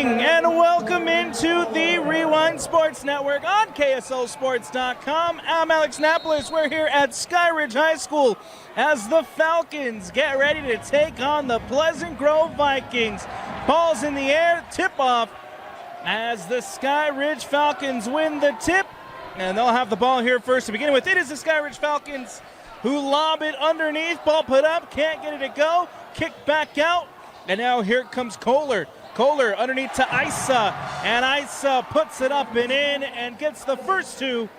evening and welcome into the Rewind Sports Network on KSLSports.com. I'm Alex Napolis. We're here at Skyridge High School as the Falcons get ready to take on the Pleasant Grove Vikings. Ball's in the air, tip-off as the Skyridge Falcons win the tip, and they'll have the ball here first to begin with. It is the Skyridge Falcons who lob it underneath, ball put up, can't get it to go, kick back out, and now here comes Kohler. Kohler underneath to Isa, and Isa puts it up and in and gets the first 2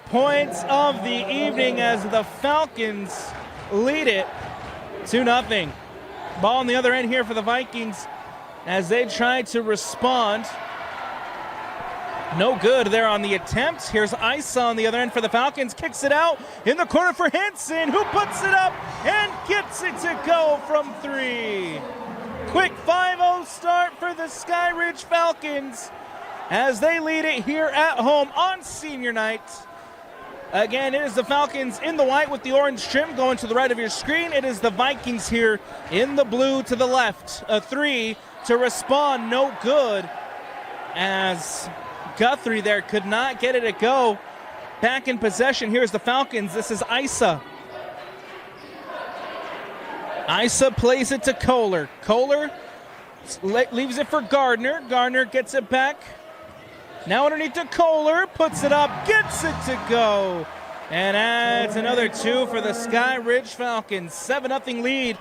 points of the evening as the Falcons lead it 2-0. Ball on the other end here for the Vikings as they try to respond. No good there on the attempt. Here's Isa on the other end for the Falcons. Kicks it out in the corner for Hansen, who puts it up and gets it to go from 3. Quick 5-0 start for the Skyridge Falcons as they lead it here at home on senior night. Again, it is the Falcons in the white with the orange trim going to the right of your screen. It is the Vikings here in the blue to the left. A 3 to respond, no good, as Guthrie there could not get it to go. Back in possession, here's the Falcons. This is Isa. Isa plays it to Kohler. Kohler leaves it for Gardner. Gardner gets it back. Now underneath to Kohler, puts it up, gets it to go, and adds another 2 for the Skyridge Falcons. 7-0 lead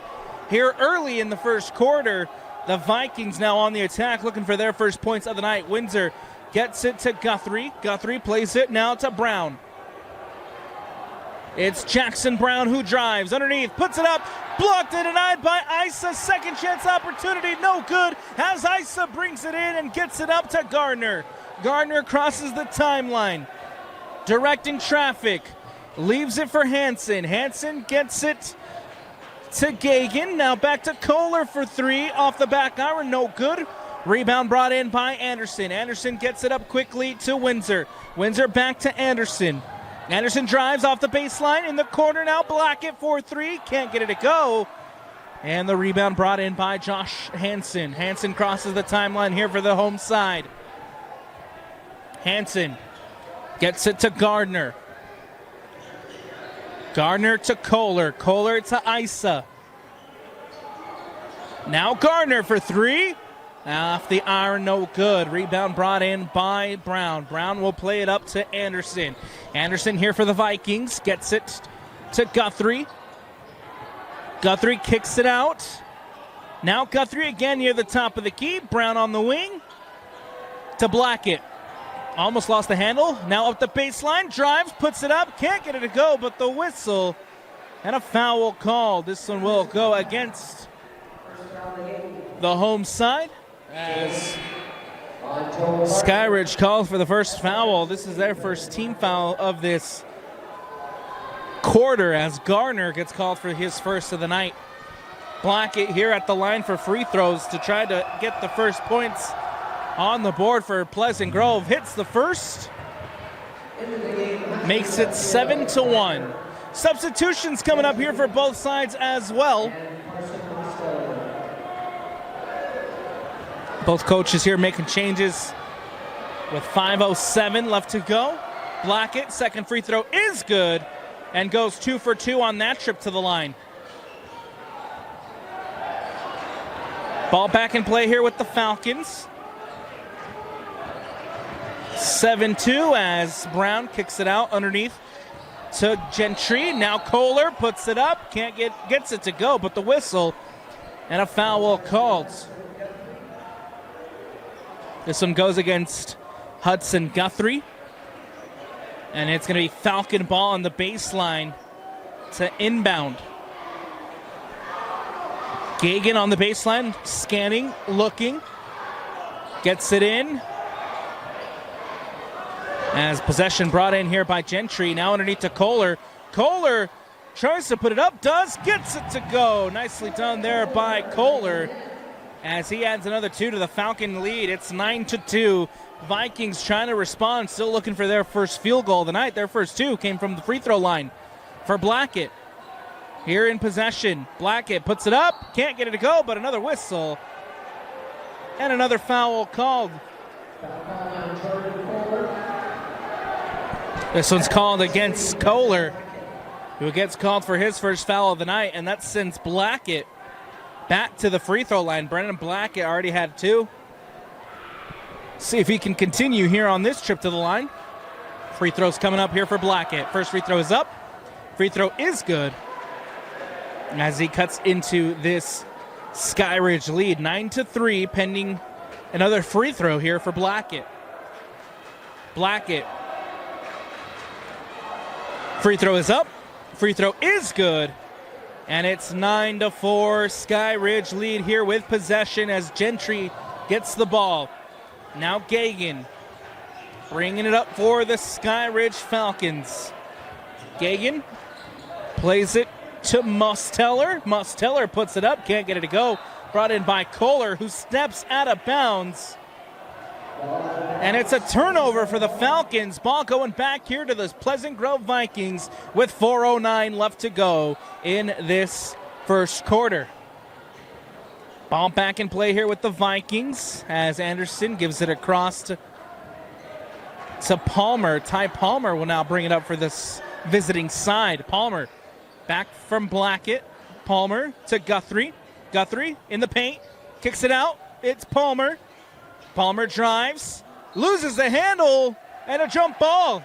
here early in the first quarter. The Vikings now on the attack, looking for their first points of the night. Windsor gets it to Guthrie. Guthrie plays it now to Brown. It's Jackson Brown who drives underneath, puts it up, blocked and denied by Isa. Second chance opportunity, no good, as Isa brings it in and gets it up to Gardner. Gardner crosses the timeline, directing traffic, leaves it for Hansen. Hansen gets it to Gagan. Now back to Kohler for 3 off the back iron, no good. Rebound brought in by Anderson. Anderson gets it up quickly to Windsor. Windsor back to Anderson. Anderson drives off the baseline in the corner now. Blackett for 3. Can't get it to go. And the rebound brought in by Josh Hansen. Hansen crosses the timeline here for the home side. Hansen gets it to Gardner. Gardner to Kohler. Kohler to Isa. Now Gardner for 3. Off the iron, no good. Rebound brought in by Brown. Brown will play it up to Anderson. Anderson here for the Vikings. Gets it to Guthrie. Guthrie kicks it out. Now Guthrie again near the top of the key. Brown on the wing to Blackett. Almost lost the handle. Now up the baseline. Drives, puts it up. Can't get it to go, but the whistle and a foul called. This one will go against the home side, as Skyridge calls for the first foul. This is their first team foul of this quarter, as Gardner gets called for his first of the night. Blackett here at the line for free throws to try to get the first points on the board for Pleasant Grove. Hits the first, makes it 7-1. Substitutions coming up here for both sides as well. Both coaches here making changes with 5:07 left to go. Blackett, second free throw is good and goes 2 for 2 on that trip to the line. Ball back in play here with the Falcons. 7-2 as Brown kicks it out underneath to Gentry. Now Kohler puts it up, gets it to go, but the whistle and a foul called. This one goes against Hudson Guthrie. And it's going to be Falcon ball on the baseline to inbound. Gagan on the baseline, scanning, looking. Gets it in. As possession brought in here by Gentry. Now underneath to Kohler. Kohler tries to put it up, gets it to go. Nicely done there by Kohler, as he adds another 2 to the Falcon lead. It's 9-2. Vikings trying to respond, still looking for their first field goal of the night. Their first 2 came from the free throw line for Blackett. Here in possession, Blackett puts it up, can't get it to go, but another whistle. And another foul called. This one's called against Kohler, who gets called for his first foul of the night, and that sends Blackett back to the free throw line. Brennan Blackett already had 2. See if he can continue here on this trip to the line. Free throws coming up here for Blackett. First free throw is up. Free throw is good as he cuts into this Skyridge lead. 9-3 pending another free throw here for Blackett. Blackett. Free throw is up. Free throw is good. And it's 9-4. Skyridge lead here with possession as Gentry gets the ball. Now Gagan bringing it up for the Skyridge Falcons. Gagan plays it to Musteller. Musteller puts it up, can't get it to go. Brought in by Kohler, who steps out of bounds. And it's a turnover for the Falcons. Ball going back here to the Pleasant Grove Vikings with 4:09 left to go in this first quarter. Ball back in play here with the Vikings as Anderson gives it across to Palmer. Ty Palmer will now bring it up for this visiting side. Palmer back from Blackett. Palmer to Guthrie. Guthrie in the paint. Kicks it out. It's Palmer. Palmer drives. Loses the handle. And a jump ball.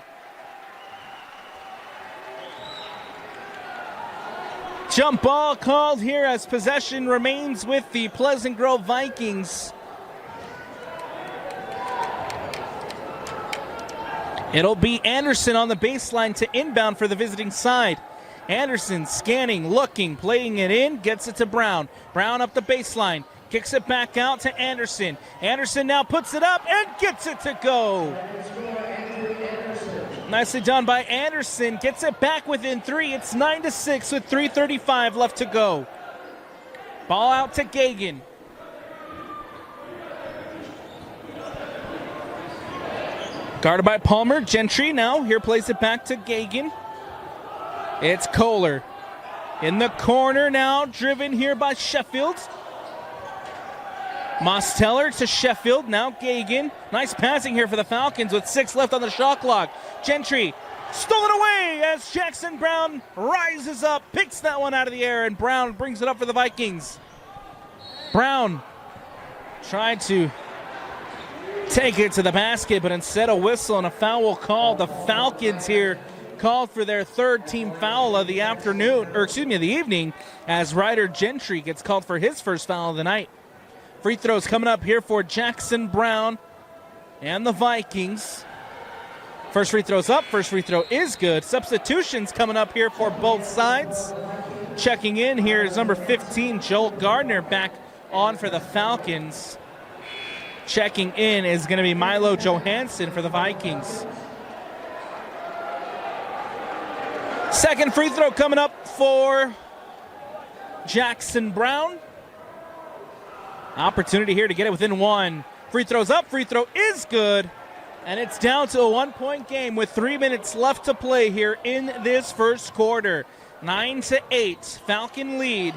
Jump ball called here as possession remains with the Pleasant Grove Vikings. It'll be Anderson on the baseline to inbound for the visiting side. Anderson scanning, looking, playing it in, gets it to Brown. Brown up the baseline, kicks it back out to Anderson. Anderson now puts it up and gets it to go. Nicely done by Anderson. Gets it back within 3. It's 9-6 with 3:35 left to go. Ball out to Gagan. Guarded by Palmer. Gentry now here plays it back to Gagan. It's Kohler. In the corner now, driven here by Sheffield. Musteller to Sheffield, now Gagan. Nice passing here for the Falcons with 6 left on the shot clock. Gentry stolen away as Jackson Brown rises up, picks that one out of the air, and Brown brings it up for the Vikings. Brown tried to take it to the basket, but instead a whistle and a foul called. The Falcons here called for their 3rd team foul of the afternoon, or excuse me, of the evening, as Ryder Gentry gets called for his first foul of the night. Free throws coming up here for Jackson Brown and the Vikings. First free throw's up. First free throw is good. Substitutions coming up here for both sides. Checking in here is number 15, Joel Gardner, back on for the Falcons. Checking in is going to be Milo Johansson for the Vikings. Second free throw coming up for Jackson Brown. Opportunity here to get it within 1. Free throw's up. Free throw is good. And it's down to a 1-point game with 3 minutes left to play here in this first quarter. 9-8. Falcon lead.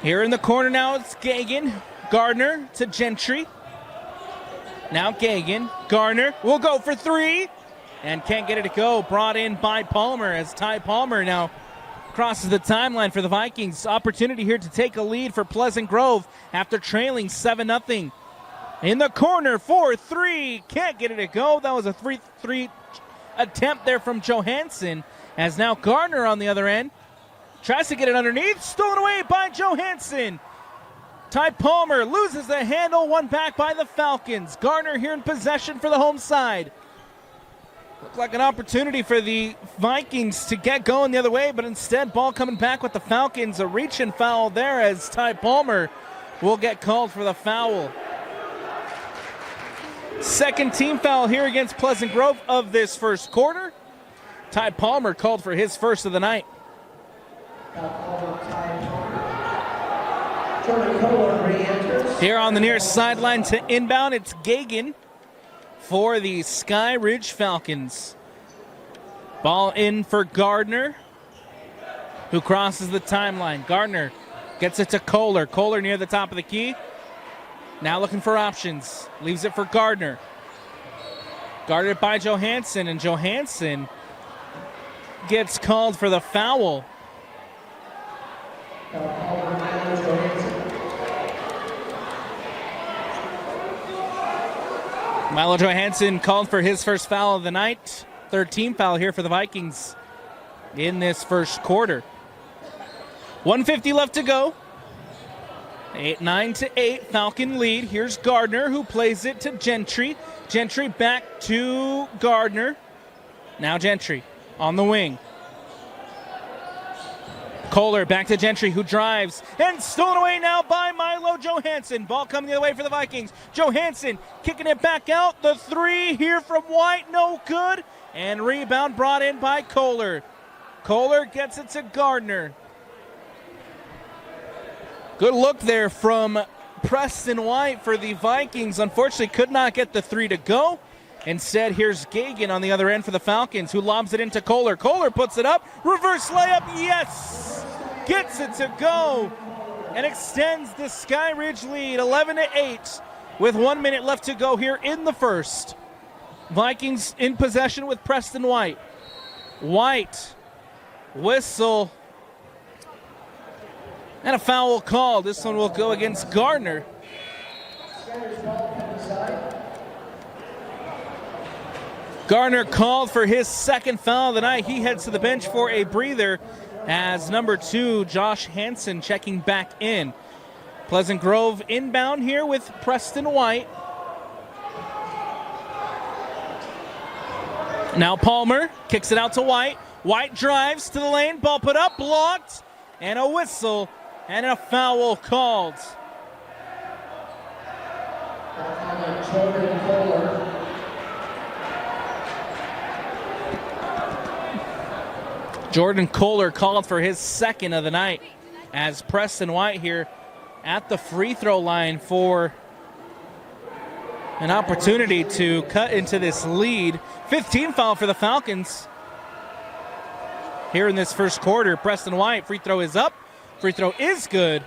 Here in the corner now it's Gagan. Gardner to Gentry. Now Gagan. Gardner will go for 3. And can't get it to go. Brought in by Palmer as Ty Palmer now crosses the timeline for the Vikings. Opportunity here to take a lead for Pleasant Grove after trailing 7-0. In the corner for 3. Can't get it to go. That was a 3 attempt there from Johansson. As now Gardner on the other end tries to get it underneath. Stolen away by Johansson. Ty Palmer loses the handle. One back by the Falcons. Gardner here in possession for the home side. Looked like an opportunity for the Vikings to get going the other way, but instead ball coming back with the Falcons. A reach-in foul there as Ty Palmer will get called for the foul. Second team foul here against Pleasant Grove of this first quarter. Ty Palmer called for his first of the night. Here on the near sideline to inbound, it's Gagan for the Skyridge Falcons. Ball in for Gardner, who crosses the timeline. Gardner Gets it to Kohler. Kohler near the top of the key. Now looking for options. Leaves it for Gardner. Guarded by Johansson, and Johansson gets called for the foul. Milo Johansson called for his first foul of the night. Third team foul here for the Vikings in this first quarter. 1:50 left to go. 9-8 Falcon lead. Here's Gardner, who plays it to Gentry. Gentry back to Gardner. Now Gentry on the wing. Kohler back to Gentry, who drives and stolen away now by Milo Johansson. Ball coming the other way for the Vikings. Johansson kicking it back out. The three here from White, no good. And rebound brought in by Kohler. Kohler gets it to Gardner. Good look there from Preston White for the Vikings. Unfortunately, could not get the three to go. Instead, here's Gagan on the other end for the Falcons, who lobs it into Kohler. Kohler puts it up. Reverse layup, yes! Gets it to go and extends the Skyridge lead 11-8 with 1 minute left to go here in the first. Vikings in possession with Preston White. White, whistle, and a foul call. This one will go against Gardner. Gardner called for his second foul of the night. He heads to the bench for a breather as number 2, Josh Hansen, checking back in. Pleasant Grove inbound here with Preston White. Now Palmer kicks it out to White. White drives to the lane. Ball put up, blocked, and a whistle and a foul called. Jordan Kohler called for his second of the night as Preston White here at the free throw line for an opportunity to cut into this lead. 15 foul for the Falcons here in this first quarter. Preston White, free throw is up. Free throw is good.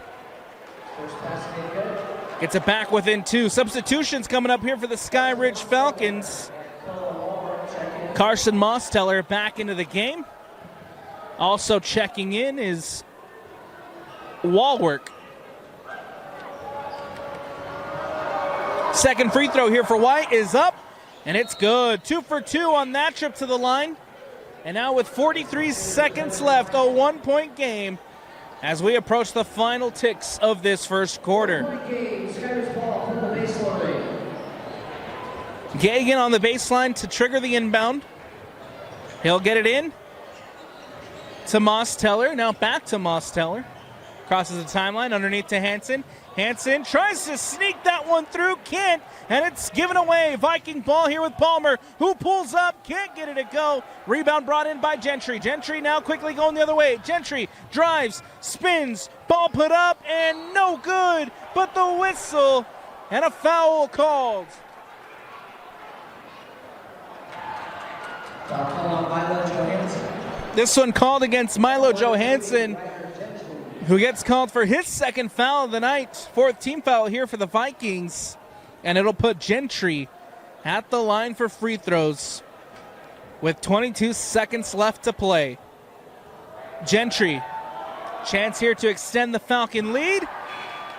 Gets it back within 2. Substitutions coming up here for the Skyridge Falcons. Carson Mosteller back into the game. Also checking in is Walwork. Second free throw here for White is up, and it's good. 2 for 2 on that trip to the line. And now with 43 seconds left, a 1-point game as we approach the final ticks of this first quarter. Gagan on the baseline to trigger the inbound. He'll get it in to Mosteller. Now back to Mosteller. Crosses the timeline underneath to Hansen. Hansen tries to sneak that one through, can't, and it's given away. Viking ball here with Palmer, who pulls up, can't get it to go. Rebound brought in by Gentry. Gentry now quickly going the other way. Gentry drives, spins, ball put up, and no good, but the whistle and a foul called. This one called against Milo Johansson, who gets called for his second foul of the night. Fourth team foul here for the Vikings. And it'll put Gentry at the line for free throws with 22 seconds left to play. Gentry, chance here to extend the Falcon lead.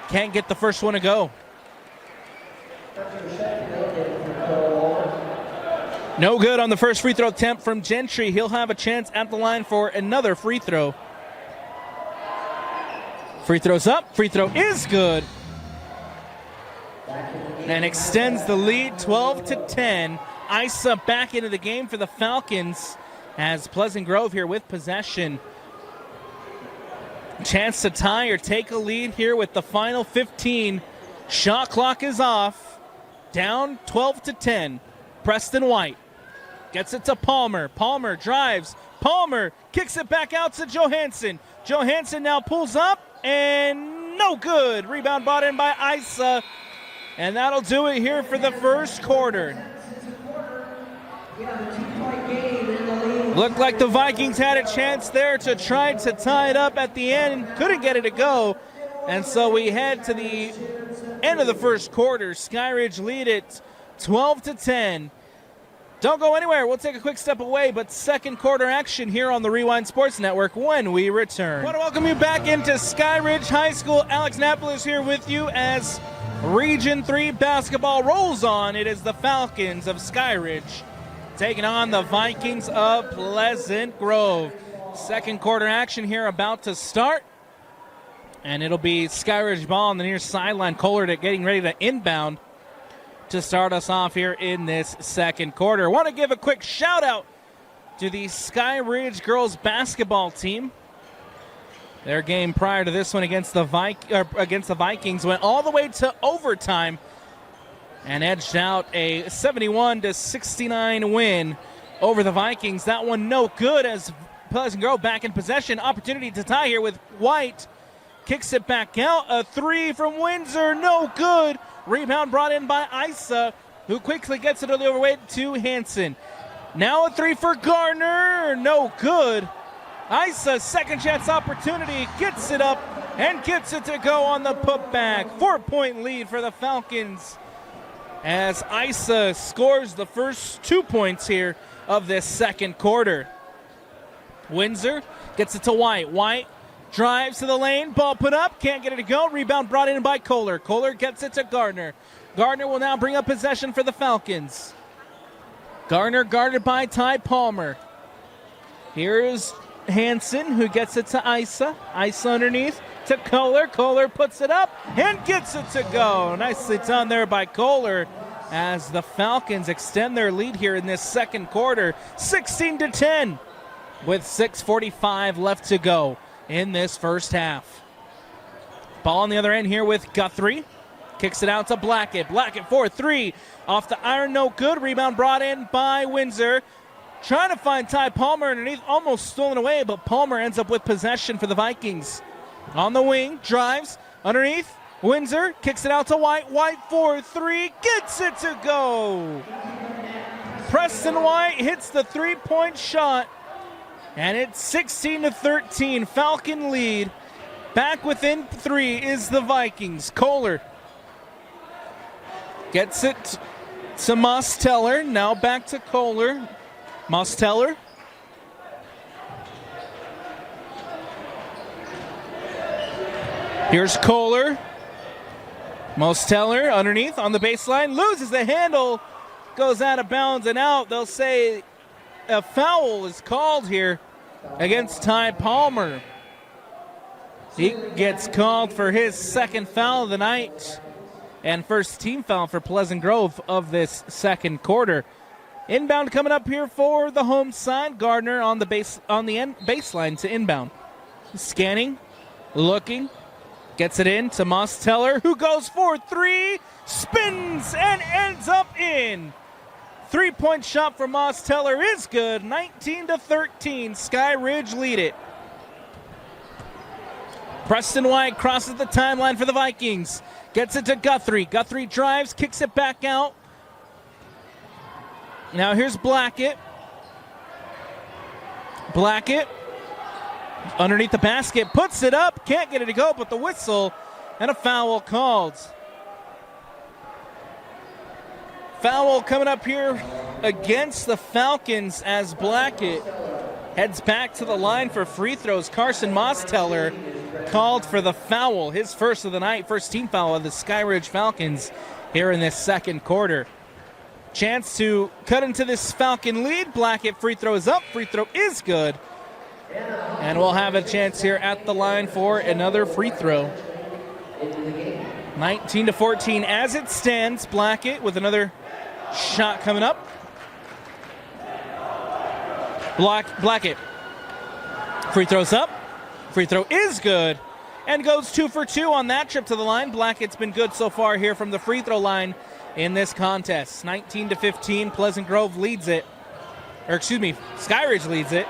Can't get the first one to go. No good on the first free throw attempt from Gentry. He'll have a chance at the line for another free throw. Free throw's up. Free throw is good. And extends the lead 12-10. Isa back into the game for the Falcons as Pleasant Grove here with possession. Chance to tie or take a lead here with the final 15. Shot clock is off. Down 12-10. Preston White gets it to Palmer. Palmer drives. Palmer kicks it back out to Johansson. Johansson now pulls up. And no good. Rebound brought in by Isa. And that'll do it here for the first quarter. Looked like the Vikings had a chance there to try to tie it up at the end. Couldn't get it to go. And so we head to the end of the first quarter. Skyridge lead it 12-10. Don't go anywhere. We'll take a quick step away, but second quarter action here on the Rewind Sports Network when we return. I want to welcome you back into Skyridge High School. Alex Napolis here with you as Region 3 basketball rolls on. It is the Falcons of Skyridge taking on the Vikings of Pleasant Grove. Second quarter action here about to start. And it'll be Skyridge ball on the near sideline. Kohler getting ready to inbound to start us off here in this second quarter. I want to give a quick shout out to the Skyridge girls basketball team. Their game prior to this one against the Vikings went all the way to overtime and edged out a 71-69 win over the Vikings. That one no good as Pleasant Grove back in possession. Opportunity to tie here with White. Kicks it back out. A three from Windsor. No good. Rebound brought in by Isa, who quickly gets it on the overweight to Hanson. Now a three for Gardner. No good. Isa, second chance opportunity. Gets it up and gets it to go on the putback. 4-point lead for the Falcons as Isa scores the first 2 points here of this second quarter. Windsor gets it to White. White drives to the lane, ball put up, can't get it to go. Rebound brought in by Kohler. Kohler gets it to Gardner. Gardner will now bring up possession for the Falcons. Gardner guarded by Ty Palmer. Here's Hanson, who gets it to Isa. Isa underneath to Kohler. Kohler puts it up and gets it to go. Nicely done there by Kohler as the Falcons extend their lead here in this second quarter. 16-10 with 6:45 left to go in this first half. Ball on the other end here with Guthrie. Kicks it out to Blackett. Blackett for three. Off the iron, no good. Rebound brought in by Windsor. Trying to find Ty Palmer underneath. Almost stolen away, but Palmer ends up with possession for the Vikings. On the wing, drives underneath. Windsor kicks it out to White. White for three. Gets it to go. Preston White hits the three-point shot. And it's 16-13, Falcon lead. Back within three is the Vikings. Kohler gets it to Mosteller. Now back to Kohler. Mosteller. Here's Kohler. Mosteller underneath on the baseline. Loses the handle. Goes out of bounds and out. They'll say a foul is called here against Ty Palmer. He gets called for his second foul of the night and first team foul for Pleasant Grove of this second quarter. Inbound coming up here for the home side. Gardner on the baseline to inbound. Scanning, looking, gets it in to Mosteller, who goes for three, spins and ends up in. Three-point shot for Mosteller is good. 19-13. Skyridge lead it. Preston White crosses the timeline for the Vikings. Gets it to Guthrie. Guthrie drives, kicks it back out. Now here's Blackett. Blackett underneath the basket. Puts it up. Can't get it to go, but the whistle and a foul called. Foul coming up here against the Falcons as Blackett heads back to the line for free throws. Carson Mosteller called for the foul, his first of the night, first team foul of the Skyridge Falcons here in this second quarter. Chance to cut into this Falcon lead. Blackett free throw is up. Free throw is good. And we'll have a chance here at the line for another free throw. 19-14 as it stands. Blackett with another shot coming up. Blackett. Free throws up. Free throw is good. And goes 2 for 2 on that trip to the line. Blackett's been good so far here from the free throw line in this contest. 19-15. Pleasant Grove leads it. Skyridge leads it.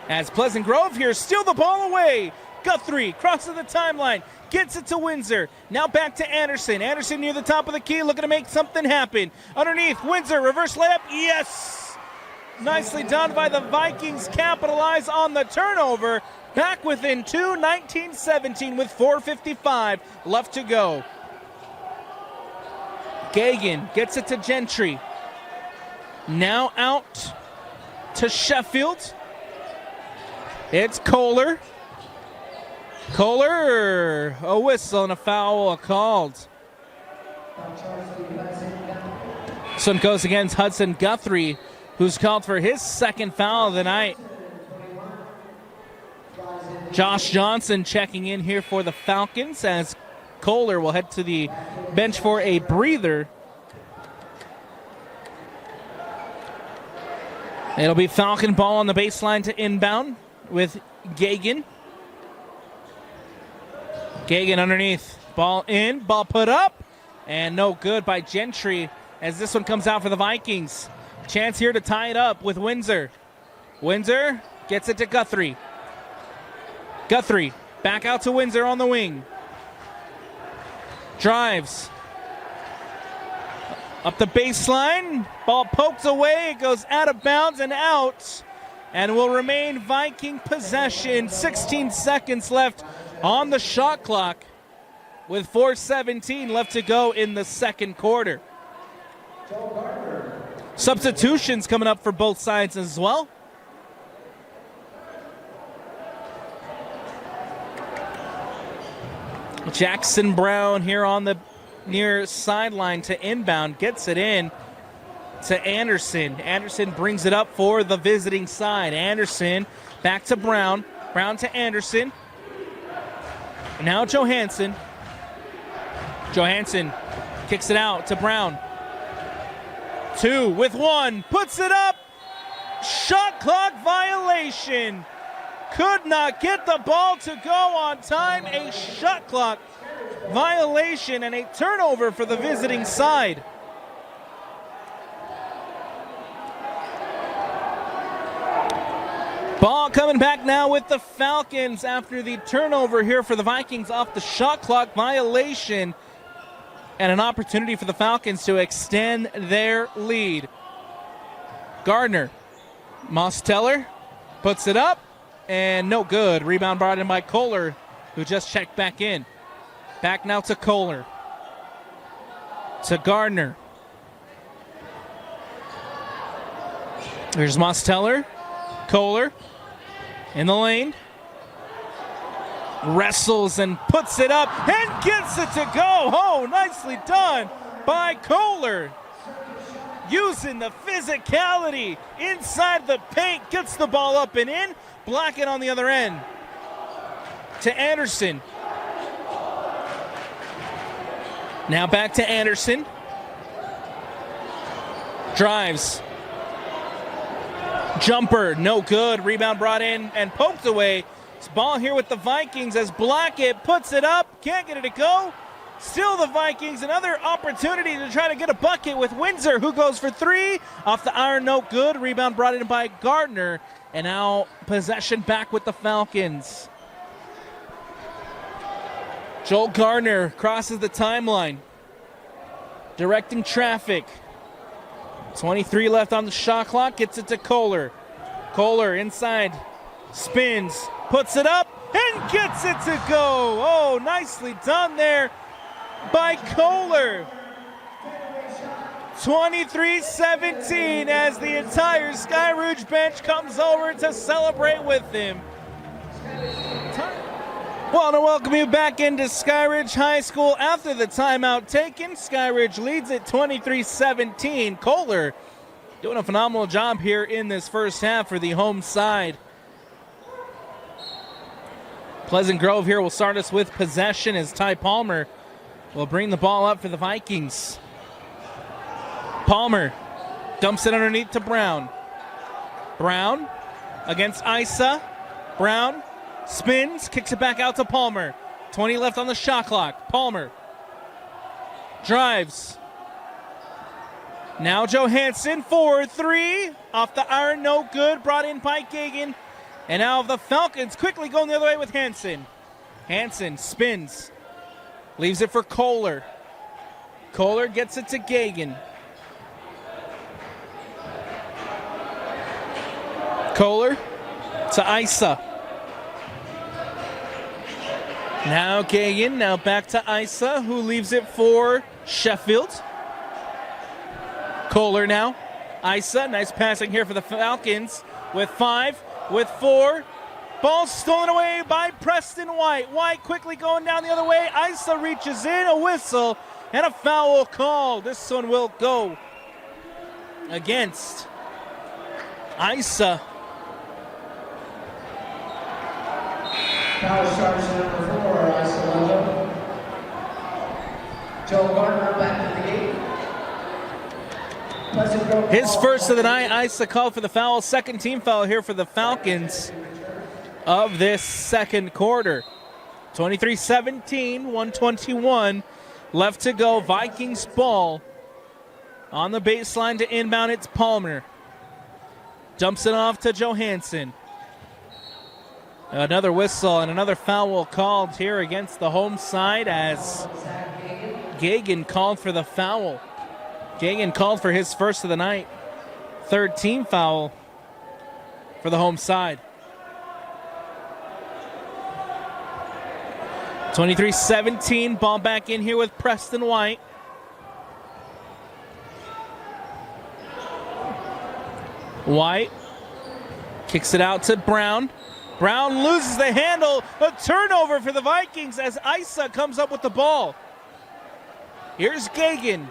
As Pleasant Grove here steal the ball away. Guthrie crosses the timeline. Gets it to Windsor. Now back to Anderson. Anderson near the top of the key, looking to make something happen. Underneath, Windsor, reverse layup. Yes! Nicely done by the Vikings. Capitalize on the turnover. back within 2, 19-17 with 4:55 left to go. Gagan gets it to Gentry. Now out to Sheffield. It's Kohler. Kohler, a whistle and a foul called. This one goes against Hudson Guthrie, who's called for his second foul of the night. Josh Johnson checking in here for the Falcons as Kohler will head to the bench for a breather. It'll be Falcon ball on the baseline to inbound with Gagan. Gagan underneath. Ball in, ball put up, and no good by Gentry as this one comes out for the Vikings. Chance here to tie it up with Windsor. Windsor gets it to Guthrie. Guthrie back out to Windsor on the wing. Drives. Up the baseline. Ball pokes away. It goes out of bounds and out. And will remain Viking possession. 16 seconds left on the shot clock with 4:17 left to go in the second quarter. Substitutions coming up for both sides as well. Jackson Brown here on the near sideline to inbound, gets it in to Anderson. Anderson brings it up for the visiting side. Anderson back to Brown. Brown to Anderson. Now Johansson. Johansson kicks it out to Brown. 2 with 1. Puts it up. Shot clock violation. Could not get the ball to go on time. A shot clock violation and a turnover for the visiting side. Ball coming back now with the Falcons after the turnover here for the Vikings off the shot clock violation, and an opportunity for the Falcons to extend their lead. Gardner. Mosteller puts it up, and no good. Rebound brought in by Kohler, who just checked back in. Back now to Kohler. To Gardner. There's Mosteller. Kohler in the lane. Wrestles and puts it up and gets it to go. Oh, nicely done by Kohler. Using the physicality inside the paint. Gets the ball up and in. Blackett on the other end. To Anderson. Now back to Anderson. Drives. Jumper, no good. Rebound brought in and poked away. It's ball here with the Vikings as Blackett puts it up. Can't get it to go. Still the Vikings. Another opportunity to try to get a bucket with Windsor, who goes for 3. Off the iron, no good. Rebound brought in by Gardner. And now possession back with the Falcons. Joel Gardner crosses the timeline. Directing traffic. 23 left on the shot clock. Gets it to Kohler. Kohler inside. Spins. Puts it up and gets it to go. Oh, nicely done there by Kohler. 23-17 as the entire Skyridge bench comes over to celebrate with him. Well, to welcome you back into Skyridge High School after the timeout taken. Skyridge leads it 23-17. Kohler doing a phenomenal job here in this first half for the home side. Pleasant Grove here will start us with possession as Ty Palmer will bring the ball up for the Vikings. Palmer dumps it underneath to Brown. Brown against Isa. Brown spins, kicks it back out to Palmer. 20 left on the shot clock. Palmer drives. Now Johansson for 3. Off the iron, no good. Brought in by Gagan. And now the Falcons quickly going the other way with Hansen. Hansen spins. Leaves it for Kohler. Kohler gets it to Gagan. Kohler to Isa. Now Gagan, now back to Isa, who leaves it for Sheffield. Kohler now. Isa, nice passing here for the Falcons with 5, with 4. Ball stolen away by Preston White. White quickly going down the other way. Isa reaches in, a whistle, and a foul call. This one will go against Isa. Foul charge number 4, Isa Lobo. Joe Gardner back to the gate. His first of the night. Isa called for the foul. Second team foul here for the Falcons of this second quarter. 23-17, 1:21 left to go. Vikings ball on the baseline to inbound. It's Palmer. Dumps it off to Johansson. Another whistle and another foul called here against the home side as Gagan called for the foul. Gagan called for his first of the night. Third team foul for the home side. 23-17, ball back in here with Preston White. White kicks it out to Brown. Brown loses the handle. A turnover for the Vikings as Isa comes up with the ball. Here's Gagan.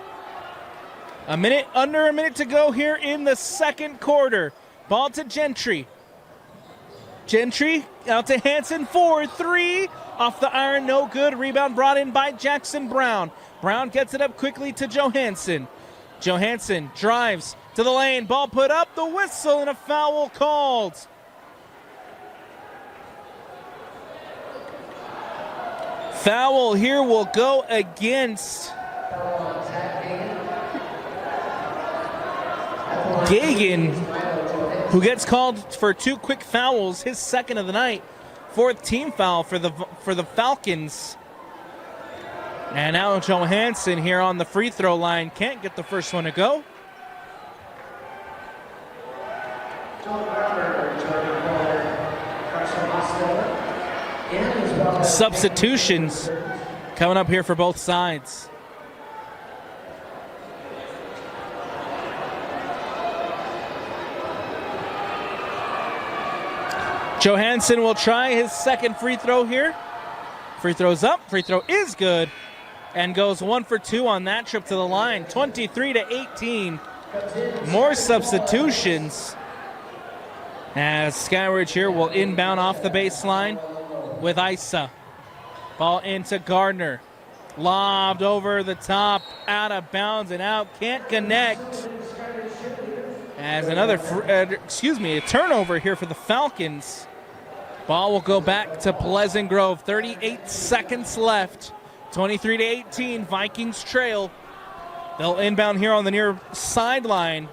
Under a minute to go here in the second quarter. Ball to Gentry. Gentry out to Hansen, 4-3. Off the iron, no good. Rebound brought in by Jackson Brown. Brown gets it up quickly to Johansson. Johansson drives to the lane. Ball put up, the whistle, and a foul called. Foul here will go against Gagan, who gets called for 2 quick fouls, his second of the night. Fourth team foul for the Falcons. And now Johansson here on the free throw line. Can't get the first one to go. Substitutions coming up here for both sides. Johansson will try his second free throw here. Free throw's up, free throw is good, and goes 1 for 2 on that trip to the line. 23-18. More substitutions as Skyridge here will inbound off the baseline with Isa. Ball into Gardner. Lobbed over the top, out of bounds and out. Can't connect. As another, a turnover here for the Falcons. Ball will go back to Pleasant Grove. 38 seconds left. 23-18, Vikings trail. They'll inbound here on the near sideline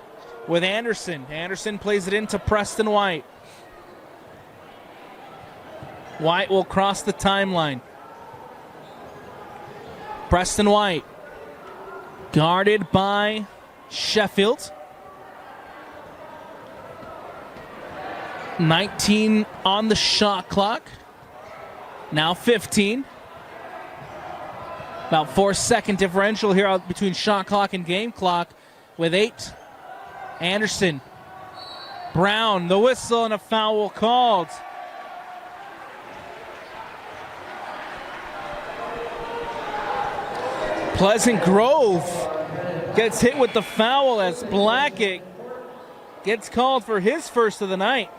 with Anderson. Anderson plays it into Preston White. White will cross the timeline. Preston White, guarded by Sheffield. 19 on the shot clock. Now 15. About 4-second differential here between shot clock and game clock with 8. Anderson. Brown, the whistle and a foul called. Pleasant Grove gets hit with the foul as Blackett gets called for his first of the night.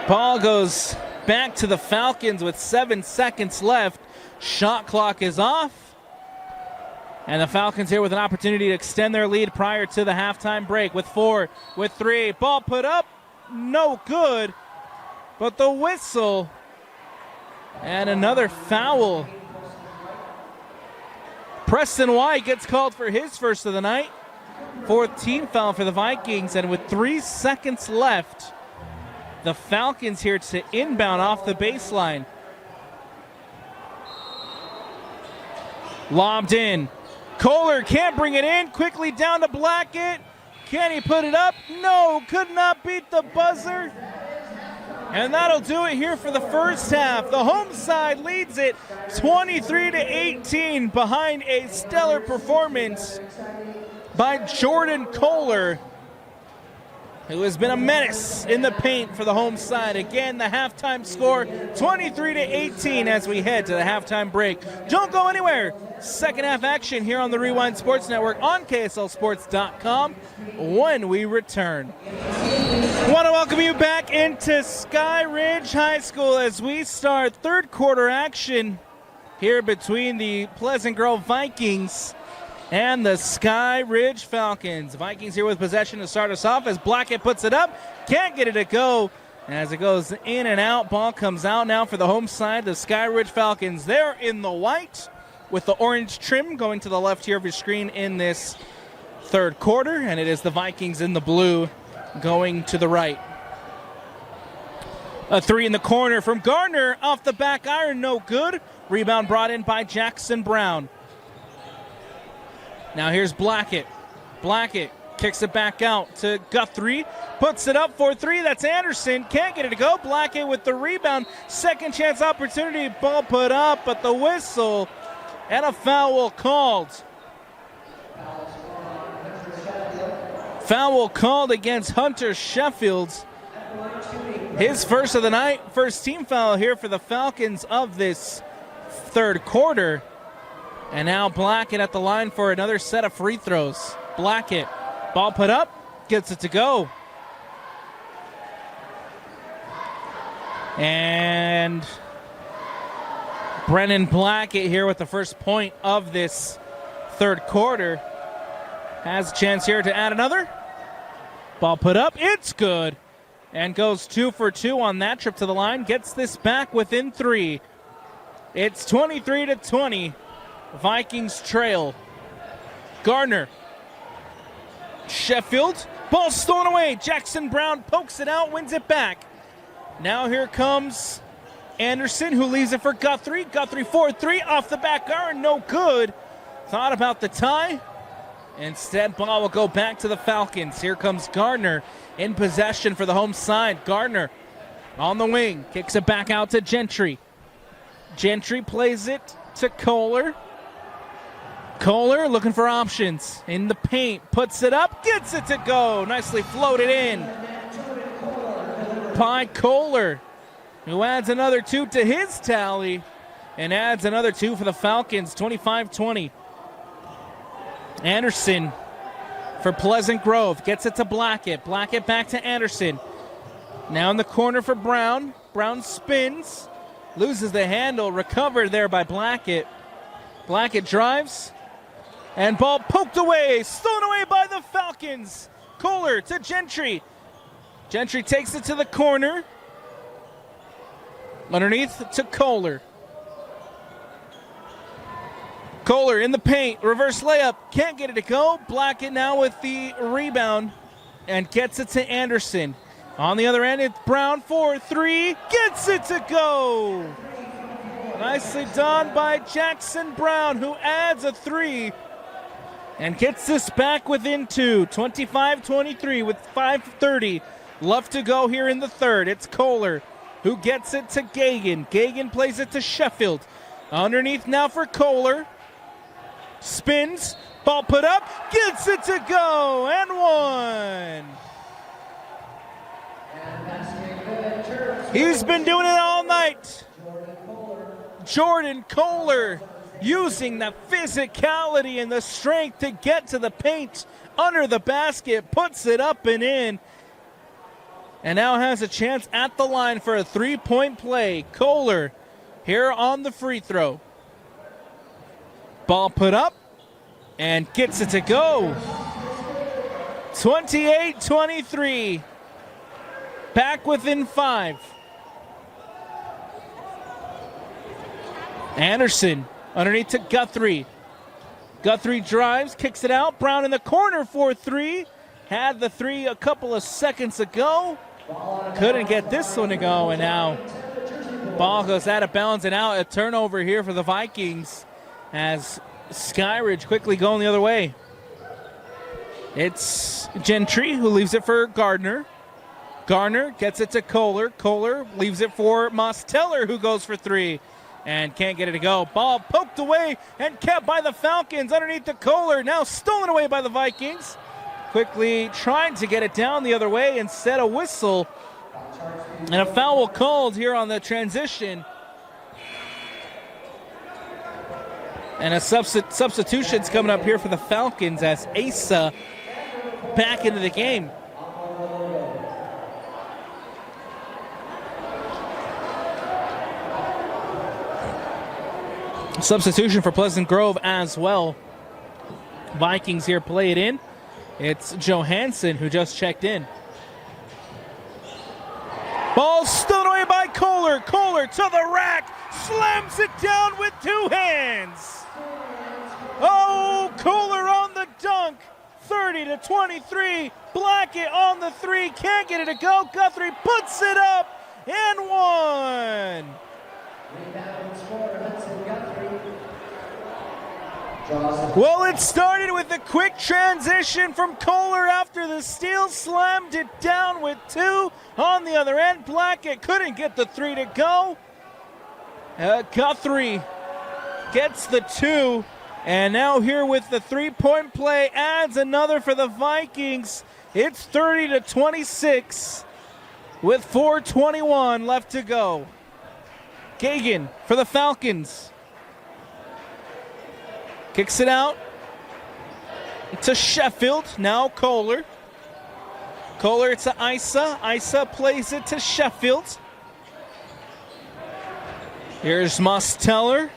Ball goes back to the Falcons with 7 seconds left. Shot clock is off. And the Falcons here with an opportunity to extend their lead prior to the halftime break with 4, with 3. Ball put up, no good. But the whistle and another foul. Preston White gets called for his first of the night. 4th team foul for the Vikings, and with 3 seconds left, the Falcons here to inbound off the baseline. Lobbed in. Kohler can't bring it in. Quickly down to Blackett. Can he put it up? No, could not beat the buzzer. And that'll do it here for the first half. The home side leads it 23-18 behind a stellar performance by Jordan Kohler, who has been a menace in the paint for the home side. Again, the halftime score, 23-18 as we head to the halftime break. Don't go anywhere. Second half action here on the Rewind Sports Network on KSLSports.com when we return. I want to welcome you back into Skyridge High School as we start third quarter action here between the Pleasant Grove Vikings and the Skyridge Falcons. Vikings here with possession to start us off as Blackett puts it up. Can't get it to go. As it goes in and out, ball comes out now for the home side. The Skyridge Falcons, they're in the white with the orange trim going to the left here of your screen in this third quarter. And it is the Vikings in the blue going to the right. A three in the corner from Gardner off the back iron, no good. Rebound brought in by Jackson Brown. Now here's Blackett. Blackett kicks it back out to Guthrie. Puts it up for three. That's Anderson. Can't get it to go. Blackett with the rebound. Second chance opportunity. Ball put up, but the whistle and a foul called. Foul called against Hunter Sheffield. His first of the night. First team foul here for the Falcons of this third quarter. And now Blackett at the line for another set of free throws. Blackett, ball put up, gets it to go. And Brennan Blackett here with the first point of this third quarter. Has a chance here to add another. Ball put up, it's good. And goes 2 for 2 on that trip to the line. Gets this back within 3. It's 23-20. Vikings trail. Gardner. Sheffield. Ball stolen away. Jackson Brown pokes it out, wins it back. Now here comes Anderson, who leaves it for Guthrie. Guthrie 4-3 off the back iron, no good. Thought about the tie. Instead, ball will go back to the Falcons. Here comes Gardner in possession for the home side. Gardner on the wing. Kicks it back out to Gentry. Gentry plays it to Kohler. Kohler looking for options in the paint. Puts it up. Gets it to go. Nicely floated in by Kohler, who adds another 2 to his tally and adds another 2 for the Falcons. 25-20. Anderson for Pleasant Grove. Gets it to Blackett. Blackett back to Anderson. Now in the corner for Brown. Brown spins. Loses the handle. Recovered there by Blackett. Blackett drives. And ball poked away. Stolen away by the Falcons. Kohler to Gentry. Gentry takes it to the corner. Underneath to Kohler. Kohler in the paint, reverse layup, can't get it to go. Blackett now with the rebound and gets it to Anderson. On the other end, it's Brown 4-3, gets it to go. Nicely done by Jackson Brown, who adds a 3 and gets this back within 2. 25-23 with 5:30 left to go here in the third. It's Kohler who gets it to Gagan. Gagan plays it to Sheffield. Underneath now for Kohler. Spins, ball put up, gets it to go, and 1. He's been doing it all night. Jordan Kohler using the physicality and the strength to get to the paint under the basket, puts it up and in, and now has a chance at the line for a 3-point play. Kohler here on the free throw. Ball put up and gets it to go. 28-23. Back within 5. Anderson underneath to Guthrie. Guthrie drives, kicks it out. Brown in the corner for 3. Had the 3 a couple of seconds ago. Couldn't get this one to go, and now ball goes out of bounds and out. A turnover here for the Vikings as Skyridge quickly going the other way. It's Gentry who leaves it for Gardner. Garner gets it to Kohler. Kohler leaves it for Mosteller, who goes for three and can't get it to go. Ball poked away and kept by the Falcons underneath the Kohler. Now stolen away by the Vikings. Quickly trying to get it down the other way, instead a whistle and a foul called here on the transition. And a substitution's coming up here for the Falcons as Asa back into the game. Substitution for Pleasant Grove as well. Vikings here play it in. It's Johansson who just checked in. Ball stolen away by Kohler. Kohler to the rack. Slams it down with two hands. Oh, Kohler on the dunk. 30-23. Blackett on the three. Can't get it to go. Guthrie puts it up and one. Well, it started with a quick transition from Kohler after the steal, slammed it down with two on the other end. Blackett couldn't get the three to go. Guthrie gets the two, and now here with the three-point play adds another for the Vikings. It's 30-26 with 4:21 left to go. Gagan for the Falcons. Kicks it out to Sheffield. Now Kohler. Kohler to Isa. Isa plays it to Sheffield. Here's Mosteller.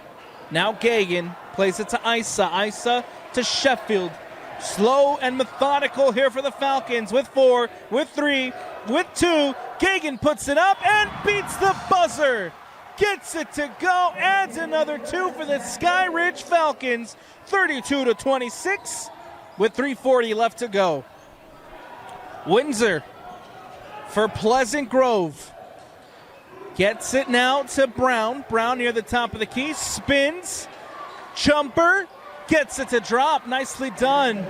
Now Gagan plays it to Isa. Isa to Sheffield. Slow and methodical here for the Falcons with four, with three, with two. Gagan puts it up and beats the buzzer. Gets it to go, adds another two for the Skyridge Falcons, 32-26, with 3:40 left to go. Windsor for Pleasant Grove. Gets it now to Brown. Brown near the top of the key, spins, jumper, gets it to drop, nicely done.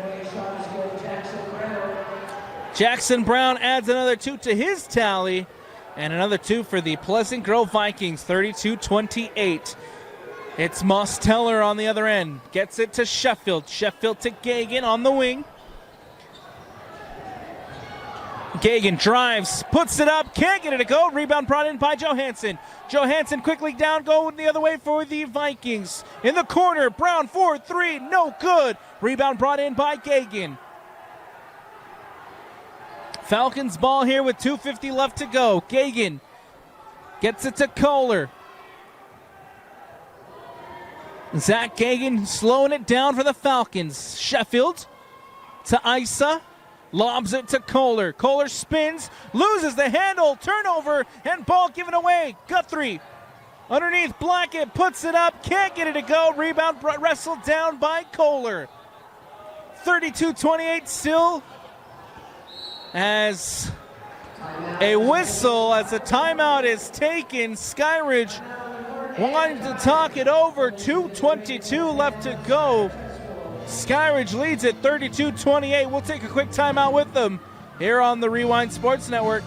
Jackson Brown adds another two to his tally. And another two for the Pleasant Grove Vikings, 32-28. It's Mosteller on the other end. Gets it to Sheffield. Sheffield to Gagan on the wing. Gagan drives, puts it up, can't get it to go. Rebound brought in by Johansson. Johansson quickly down, going the other way for the Vikings. In the corner, Brown 4-3, no good. Rebound brought in by Gagan. Falcons ball here with 2:50 left to go. Gagan gets it to Kohler. Zach Gagan slowing it down for the Falcons. Sheffield to Isa. Lobs it to Kohler. Kohler spins, loses the handle, turnover, and ball given away. Guthrie underneath Blackett, puts it up, can't get it to go. Rebound wrestled down by Kohler. 32-28 still. As a whistle, as a timeout is taken, Skyridge wanting to talk it over. 2:22 left to go. Skyridge leads at 32-28. We'll take a quick timeout with them here on the Rewind Sports Network.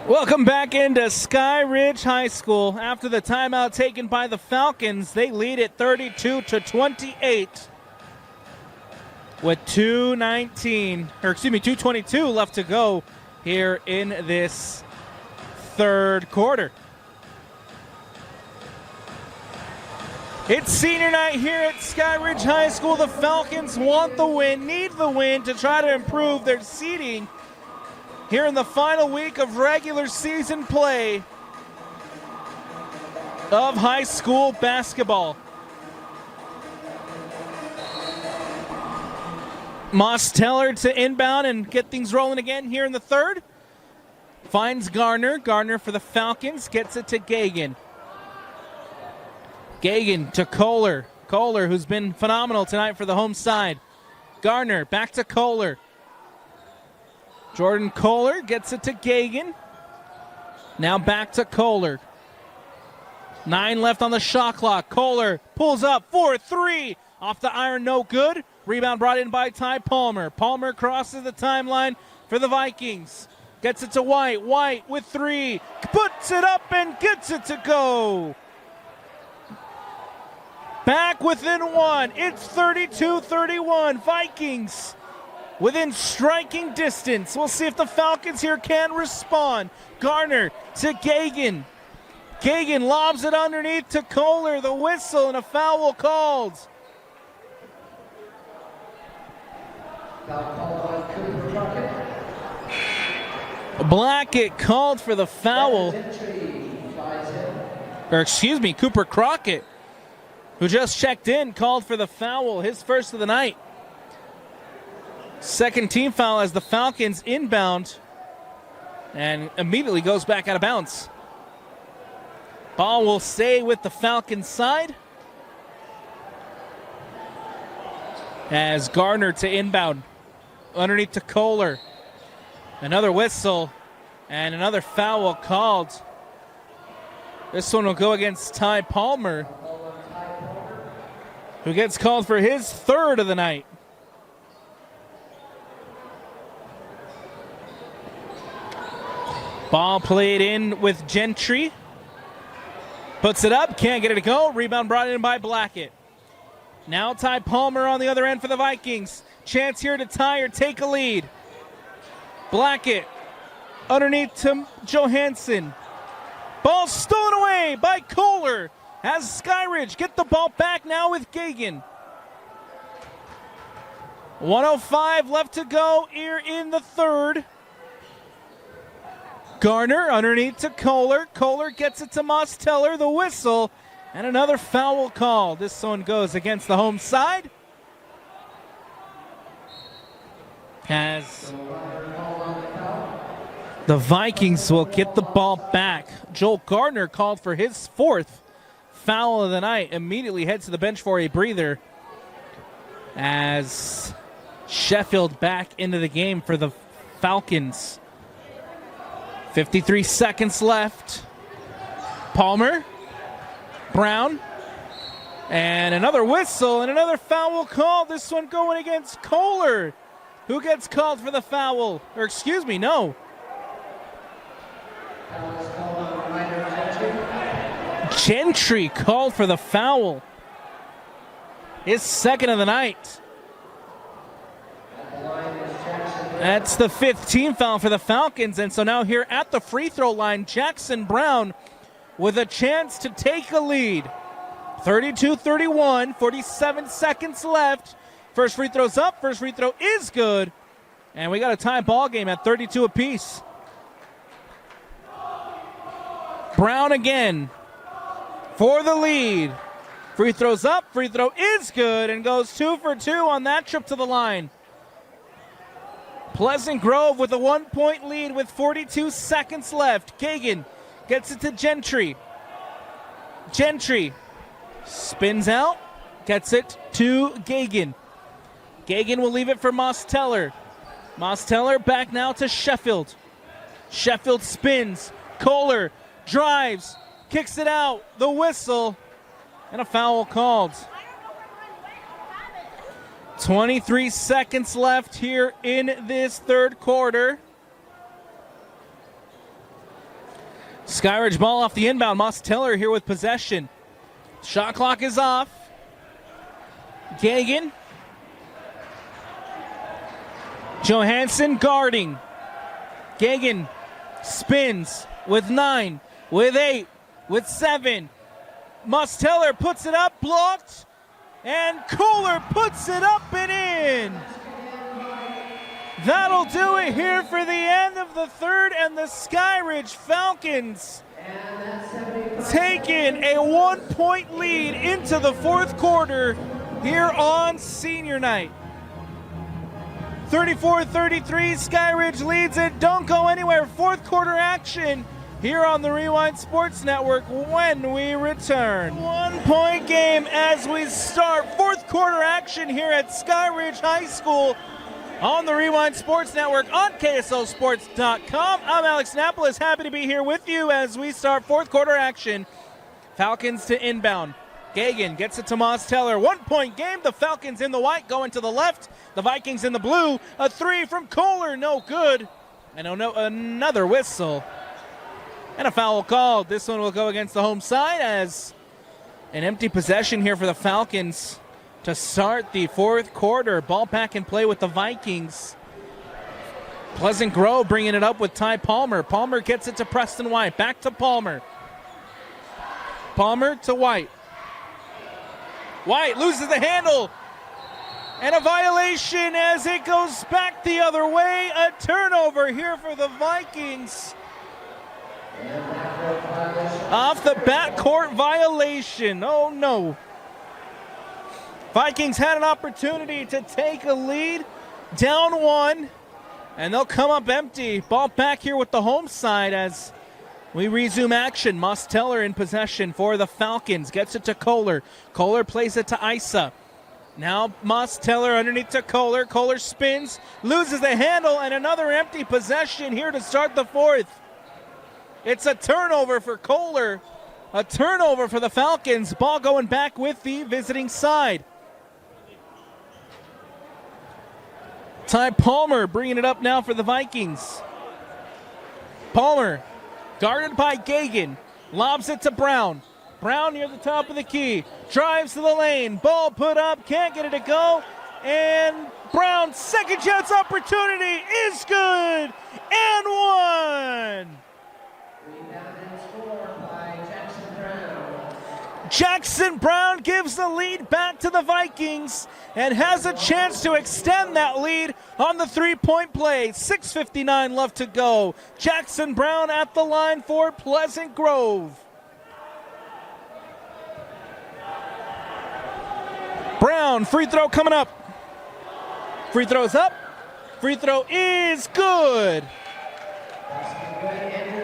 Welcome back into Skyridge High School. After the timeout taken by the Falcons, they lead at 32-28. With 2:22 left to go here in this third quarter. It's senior night here at Skyridge High School. The Falcons want the win, need the win to try to improve their seeding here in the final week of regular season play of high school basketball. Mosteller to inbound and get things rolling again here in the third. Finds Garner. Garner for the Falcons. Gets it to Gagan. Gagan to Kohler. Kohler, who's been phenomenal tonight for the home side. Garner back to Kohler. Jordan Kohler gets it to Gagan. Now back to Kohler. 9 left on the shot clock. Kohler pulls up 4-3. Off the iron, no good. Rebound brought in by Ty Palmer. Palmer crosses the timeline for the Vikings. Gets it to White. White with 3. Puts it up and gets it to go. Back within 1. It's 32-31. Vikings within striking distance. We'll see if the Falcons here can respond. Garner to Gagan. Gagan lobs it underneath to Kohler. The whistle and a foul called. Blackett called for the foul. Cooper Crockett, who just checked in, called for the foul, his first of the night. Second team foul as the Falcons inbound and immediately goes back out of bounds. Ball will stay with the Falcons side as Gardner to inbound underneath to Kohler. Another whistle and another foul called. This one will go against Ty Palmer, who gets called for his third of the night. Ball played in with Gentry. Puts it up, can't get it to go. Rebound brought in by Blackett. Now Ty Palmer on the other end for the Vikings. Chance here to tie or take a lead. Blackett underneath to Johansson. Ball stolen away by Kohler. Has Skyridge get the ball back now with Gagan. 1:05 left to go here in the third. Garner underneath to Kohler. Kohler gets it to Mosteller. The whistle and another foul call. This one goes against the home side. As the Vikings will get the ball back. Joel Gardner called for his fourth foul of the night. Immediately heads to the bench for a breather as Sheffield back into the game for the Falcons. 53 seconds left. Palmer, Brown, and another whistle and another foul call. This one going against Kohler, who gets called for the foul. Or excuse me, no. Gentry called for the foul. His second of the night. That's the fifth team foul for the Falcons. And so now here at the free throw line, Jackson Brown with a chance to take a lead. 32-31, 47 seconds left. First free throw's up, first free throw is good. And we got a tie ball game at 32 apiece. Brown again for the lead. Free throw's up, free throw is good, and goes 2 for 2 on that trip to the line. Pleasant Grove with a 1-point lead with 42 seconds left. Gagan gets it to Gentry. Gentry spins out, gets it to Gagan. Gagan will leave it for Mosteller. Mosteller back now to Sheffield. Sheffield spins. Kohler drives, kicks it out. The whistle and a foul called. 23 seconds left here in this third quarter. Skyridge ball off the inbound. Mosteller here with possession. Shot clock is off. Gagan. Johansson guarding. Gagan spins with 9, with 8, with 7. Mosteller puts it up, blocked. And Kohler puts it up and in. That'll do it here for the end of the third, and the Skyridge Falcons taking a 1-point lead into the fourth quarter here on senior night. 34-33, Skyridge leads it. Don't go anywhere. Fourth quarter action here on the Rewind Sports Network when we return. 1-point game as we start fourth quarter action here at Skyridge High School on the Rewind Sports Network on KSLSports.com. I'm Alex Napolis, happy to be here with you as we start fourth quarter action. Falcons to inbound. Gagan gets it to Mosteller. 1-point game. The Falcons in the white going to the left. The Vikings in the blue. A 3 from Kohler, no good. And another whistle. And a foul called. This one will go against the home side as an empty possession here for the Falcons to start the fourth quarter. Ball back in play with the Vikings. Pleasant Grove bringing it up with Ty Palmer. Palmer gets it to Preston White. Back to Palmer. Palmer to White. White loses the handle. And a violation as it goes back the other way. A turnover here for the Vikings. Off the backcourt violation. Oh no. Vikings had an opportunity to take a lead. Down one. And they'll come up empty. Ball back here with the home side as we resume action. Mosteller in possession for the Falcons. Gets it to Kohler. Kohler plays it to Isa. Now Mosteller underneath to Kohler. Kohler spins, loses the handle, and another empty possession here to start the fourth. It's a turnover for Kohler. A turnover for the Falcons. Ball going back with the visiting side. Ty Palmer bringing it up now for the Vikings. Palmer guarded by Gagan. Lobs it to Brown. Brown near the top of the key. Drives to the lane. Ball put up. Can't get it to go. And Brown's second chance opportunity is good. And one. Rebounded score by Jackson Brown. Jackson Brown gives the lead back to the Vikings and has a chance to extend that lead on the three-point play. 6:59 left to go. Jackson Brown at the line for Pleasant Grove. Brown, free throw coming up. Free throw's up. Free throw is good.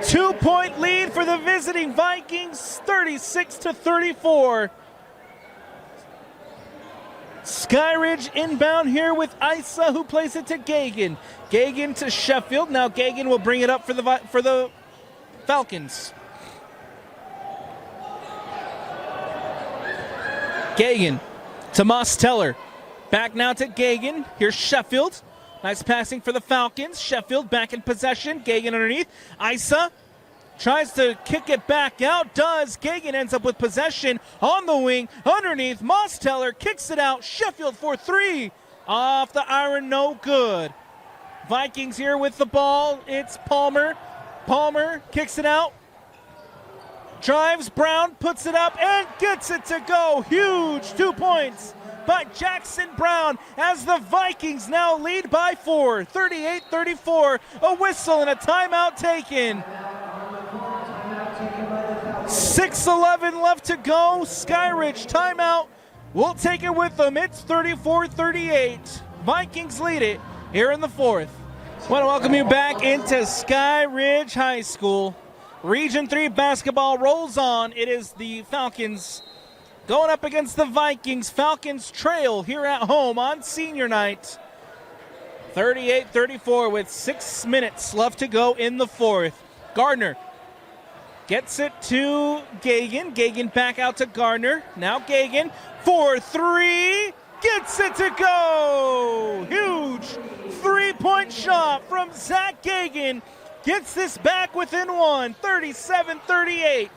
2-point lead for the visiting Vikings, 36-34. Skyridge inbound here with Isa, who plays it to Gagan. Gagan to Sheffield. Now Gagan will bring it up for the Falcons. Gagan to Mosteller. Back now to Gagan. Here's Sheffield. Nice passing for the Falcons. Sheffield back in possession. Gagan underneath. Isa tries to kick it back out. Does. Gagan ends up with possession on the wing. Underneath. Mosteller kicks it out. Sheffield for three. Off the iron. No good. Vikings here with the ball. It's Palmer. Palmer kicks it out. Drives. Brown puts it up and gets it to go. Huge 2 points by Jackson Brown as the Vikings now lead by 4, 38-34. A whistle and a timeout taken. 6:11 left to go. Skyridge timeout. We'll take it with them. It's 34-38. Vikings lead it here in the fourth. I want to welcome you back into Skyridge High School. Region 3 basketball rolls on. It is the Falcons going up against the Vikings. Falcons trail here at home on senior night. 38-34 with 6 minutes left to go in the fourth. Gardner gets it to Gagan. Gagan back out to Gardner. Now Gagan for three. Gets it to go. Huge three-point shot from Zach Gagan. Gets this back within one. 37-38.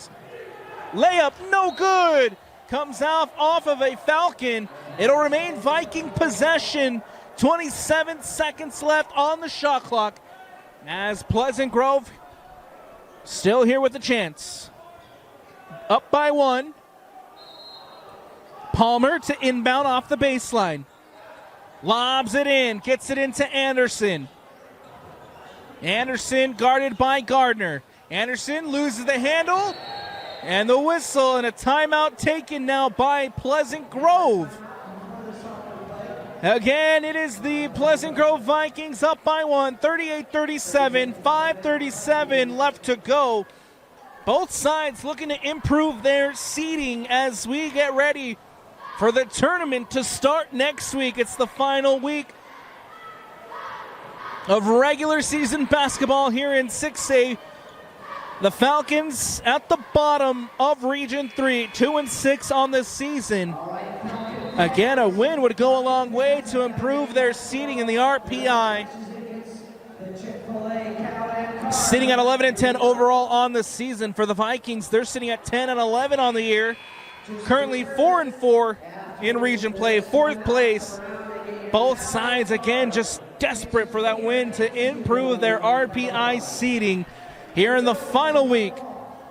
Layup no good. Comes off of a Falcon. It'll remain Viking possession. 27 seconds left on the shot clock as Pleasant Grove still here with a chance. Up by one. Palmer to inbound off the baseline. Lobs it in. Gets it into Anderson. Anderson guarded by Gardner. Anderson loses the handle. And the whistle and a timeout taken now by Pleasant Grove. Again, it is the Pleasant Grove Vikings up by one, 38-37, 5:37 left to go. Both sides looking to improve their seeding as we get ready for the tournament to start next week. It's the final week of regular season basketball here in 6A. The Falcons at the bottom of Region 3, 2-6 on the season. Again, a win would go a long way to improve their seeding in the RPI. Sitting at 11-10 overall on the season for the Vikings. They're sitting at 10-11 on the year. Currently 4-4 in region play, 4th place. Both sides, again, just desperate for that win to improve their RPI seeding here in the final week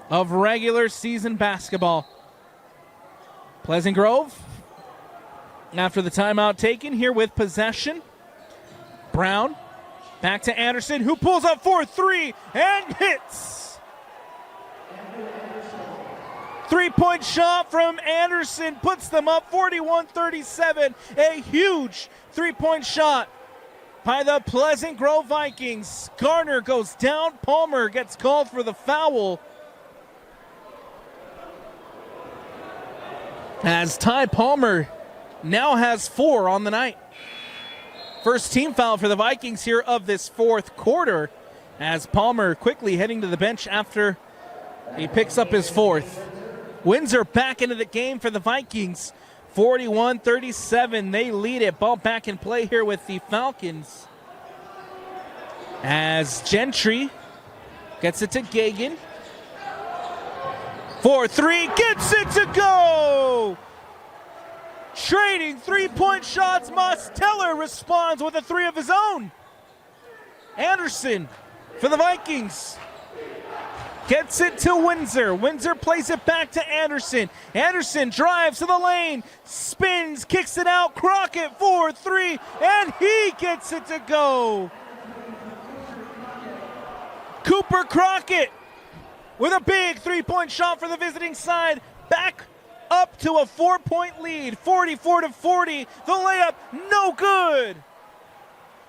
of regular season basketball. Pleasant Grove, after the timeout taken, here with possession. Brown, back to Anderson, who pulls up for 3 and hits. 3-point shot from Anderson puts them up 41-37. A huge 3-point shot by the Pleasant Grove Vikings. Garner goes down. Palmer gets called for the foul. As Ty Palmer now has 4 on the night. First team foul for the Vikings here of this fourth quarter, as Palmer quickly heading to the bench after he picks up his 4th. Windsor back into the game for the Vikings. 41-37, they lead it. Ball back in play here with the Falcons. As Gentry gets it to Gagan. 4-3, gets it to go! Trading 3-point shots, Mosteller responds with a 3 of his own. Anderson for the Vikings gets it to Windsor. Windsor plays it back to Anderson. Anderson drives to the lane, spins, kicks it out. Crockett 4-3, and he gets it to go. Cooper Crockett with a big 3-point shot for the visiting side. Back up to a 4-point lead, 44-40. The layup, no good.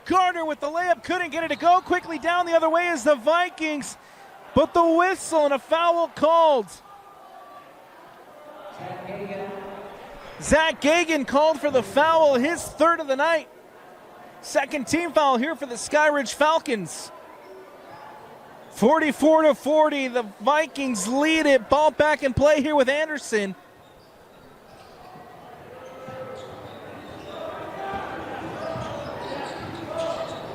Garner with the layup, couldn't get it to go. Quickly down the other way is the Vikings, but the whistle and a foul called. Zach Gagan called for the foul, his 3rd of the night. Second team foul here for the Skyridge Falcons. 44-40, the Vikings lead it. Ball back in play here with Anderson.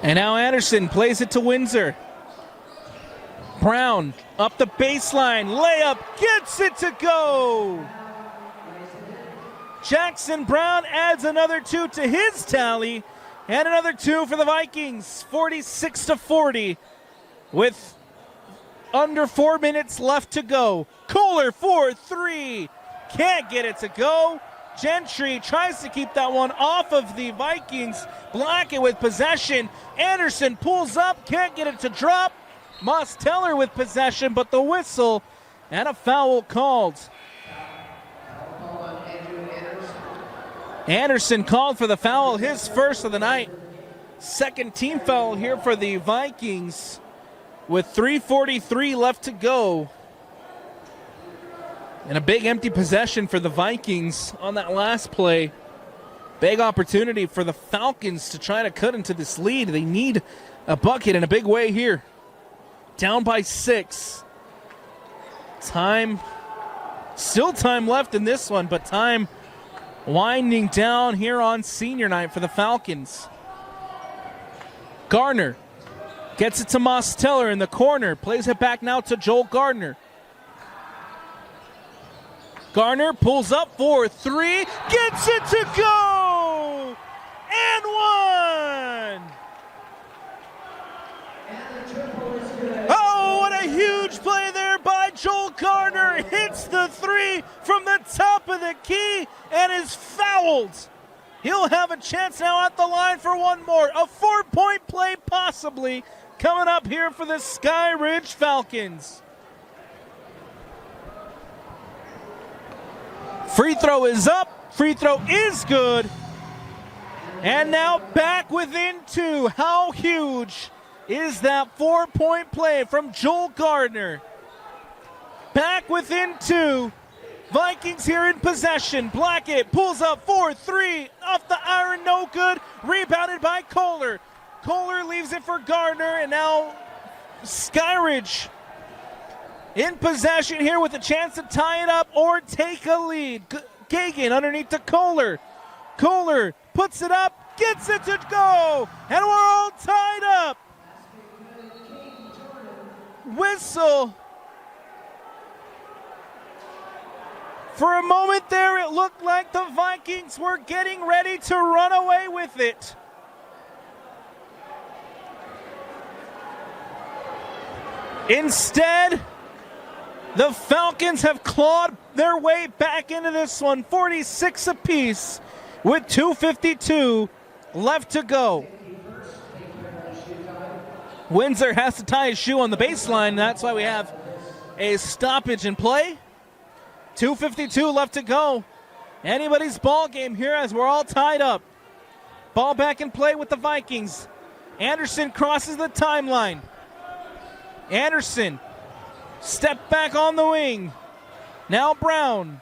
And now Anderson plays it to Windsor. Brown up the baseline, layup, gets it to go. Jackson Brown adds another 2 to his tally, and another 2 for the Vikings. 46-40 with under 4 minutes left to go. Kohler 4-3, can't get it to go. Gentry tries to keep that one off of the Vikings. Blackett with possession. Anderson pulls up, can't get it to drop. Mosteller with possession, but the whistle and a foul called. Anderson called for the foul, his 1st of the night. Second team foul here for the Vikings with 3:43 left to go. And a big empty possession for the Vikings on that last play. Big opportunity for the Falcons to try to cut into this lead. They need a bucket in a big way here. Down by 6. Still time left in this one, but time winding down here on senior night for the Falcons. Garner gets it to Mosteller in the corner. Plays it back now to Joel Gardner. Garner pulls up for 3, gets it to go! And 1! Oh, what a huge play there by Joel Gardner. Hits the 3 from the top of the key and is fouled. He'll have a chance now at the line for one more. A 4-point play possibly coming up here for the Skyridge Falcons. Free throw is up. Free throw is good. And now back within 2. How huge is that 4-point play from Joel Gardner? Back within 2. Vikings here in possession. Blackett pulls up 4-3. Off the iron, no good. Rebounded by Kohler. Kohler leaves it for Gardner, and now Skyridge in possession here with a chance to tie it up or take a lead. Gagan underneath to Kohler. Kohler puts it up, gets it to go, and we're all tied up. whistle. For a moment there, it looked like the Vikings were getting ready to run away with it. Instead, the Falcons have clawed their way back into this one, 46 apiece, with 2:52 left to go. Windsor has to tie his shoe on the baseline. That's why we have a stoppage in play. 2:52 left to go. Anybody's ball game here as we're all tied up. Ball back in play with the Vikings. Anderson crosses the timeline. Anderson, step back on the wing. Now Brown.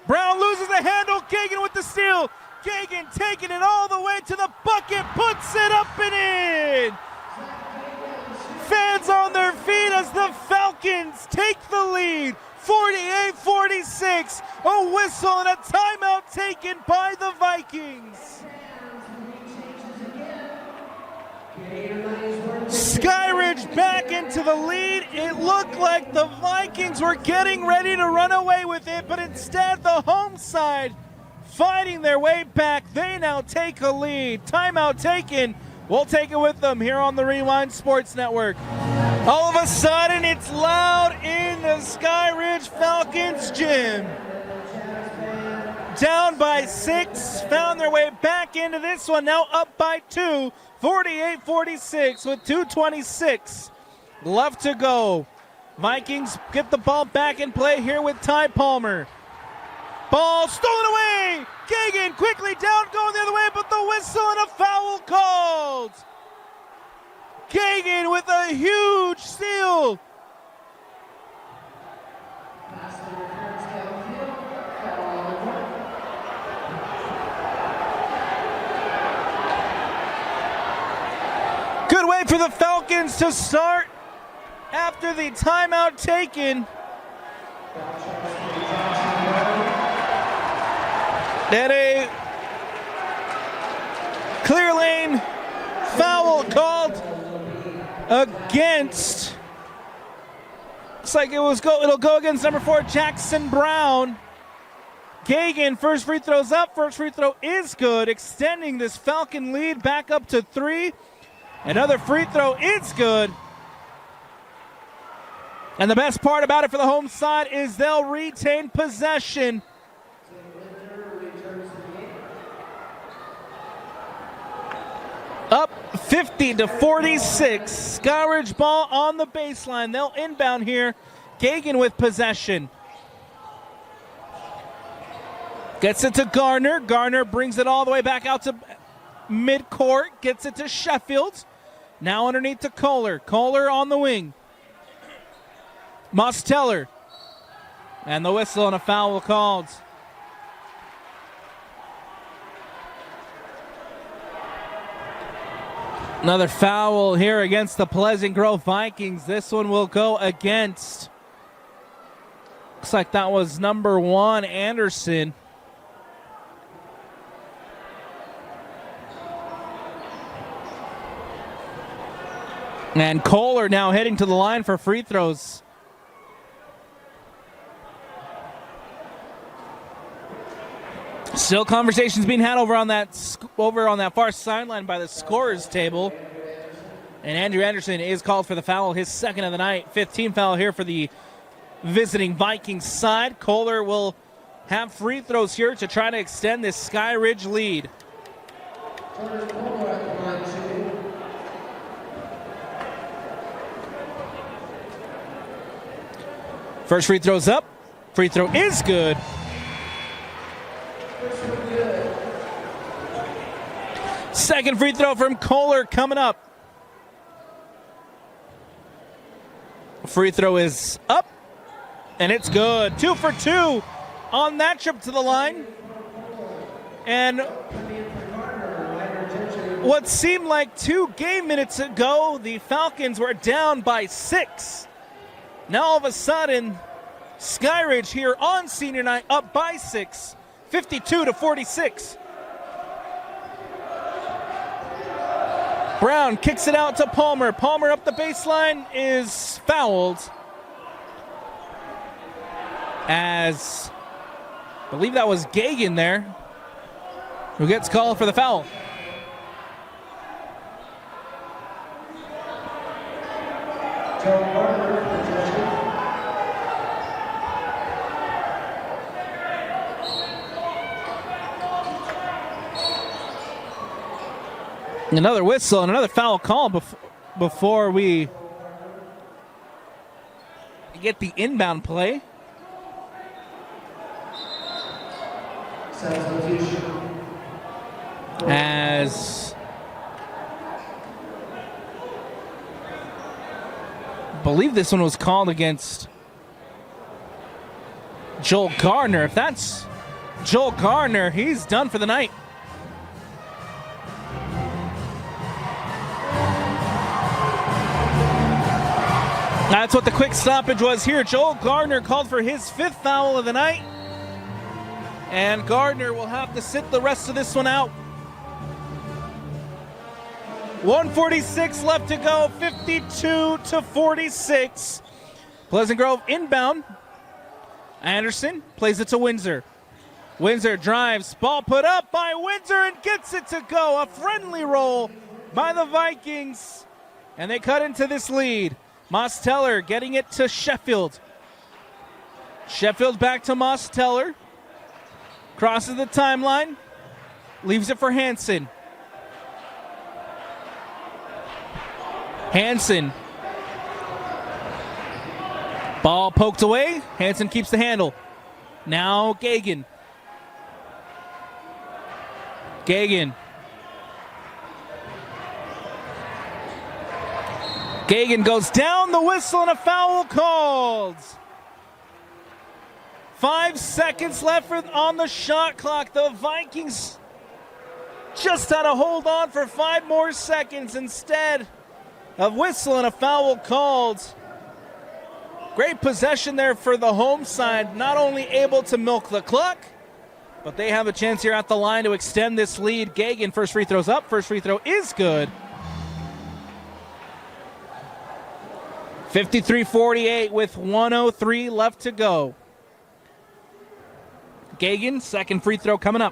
Brown loses the handle. Kagan with the steal. Kagan taking it all the way to the bucket. Puts it up and in. Fans on their feet as the Falcons take the lead. 48-46. A whistle and a timeout taken by the Vikings. Skyridge back into the lead. It looked like the Vikings were getting ready to run away with it, but instead the home side fighting their way back. They now take a lead. Timeout taken. We'll take it with them here on the Rewind Sports Network. All of a sudden, it's loud in the Skyridge Falcons gym. Down by 6, found their way back into this one, now up by 2, 48-46 with 2:26 left to go. Vikings get the ball back in play here with Ty Palmer. Ball stolen away. Kagan quickly down, going the other way, but the whistle and a foul called. Kagan with a huge steal. Good way for the Falcons to start after the timeout taken. And a clear lane foul called against. Looks like it'll go against number 4, Jackson Brown. Kagan, first free throw's up. First free throw is good, extending this Falcon lead back up to 3. Another free throw is good. And the best part about it for the home side is they'll retain possession. Up 50-46. Skyridge ball on the baseline. They'll inbound here. Kagan with possession. Gets it to Garner. Garner brings it all the way back out to midcourt. Gets it to Sheffield. Now underneath to Kohler. Kohler on the wing. Mosteller. And the whistle and a foul called. Another foul here against the Pleasant Grove Vikings. This one will go against. Looks like that was number 1, Anderson. And Kohler now heading to the line for free throws. Still conversations being had over on that far sideline by the scorer's table. And Andrew Anderson is called for the foul, his second of the night. 15th foul here for the visiting Vikings side. Kohler will have free throws here to try to extend this Skyridge lead. First free throw's up. Free throw is good. Second free throw from Kohler coming up. Free throw is up, and it's good. 2 for 2 on that trip to the line. And what seemed like 2 game minutes ago, the Falcons were down by 6. Now all of a sudden, Skyridge here on senior night up by 6, 52-46. Brown kicks it out to Palmer. Palmer up the baseline is fouled. As I believe that was Gagan there, who gets called for the foul. Another whistle and another foul call before we get the inbound play. As I believe this one was called against Joel Gardner. If that's Joel Gardner, he's done for the night. That's what the quick stoppage was here. Joel Gardner called for his 5th foul of the night. And Gardner will have to sit the rest of this one out. 1:46 left to go, 52-46. Pleasant Grove inbound. Anderson plays it to Windsor. Windsor drives, ball put up by Windsor and gets it to go. A friendly roll by the Vikings. And they cut into this lead. Mosteller getting it to Sheffield. Sheffield back to Mosteller. Crosses the timeline. Leaves it for Hansen. Hansen. Ball poked away. Hansen keeps the handle. Now Gagan. Gagan. Gagan goes down, the whistle, and a foul called. 5 seconds left on the shot clock. The Vikings just had to hold on for 5 more seconds instead of whistle and a foul called. Great possession there for the home side. Not only able to milk the clock, but they have a chance here at the line to extend this lead. Gagan, first free throw's up. First free throw is good. 53-48 with 1:03 left to go. Gagan, second free throw coming up.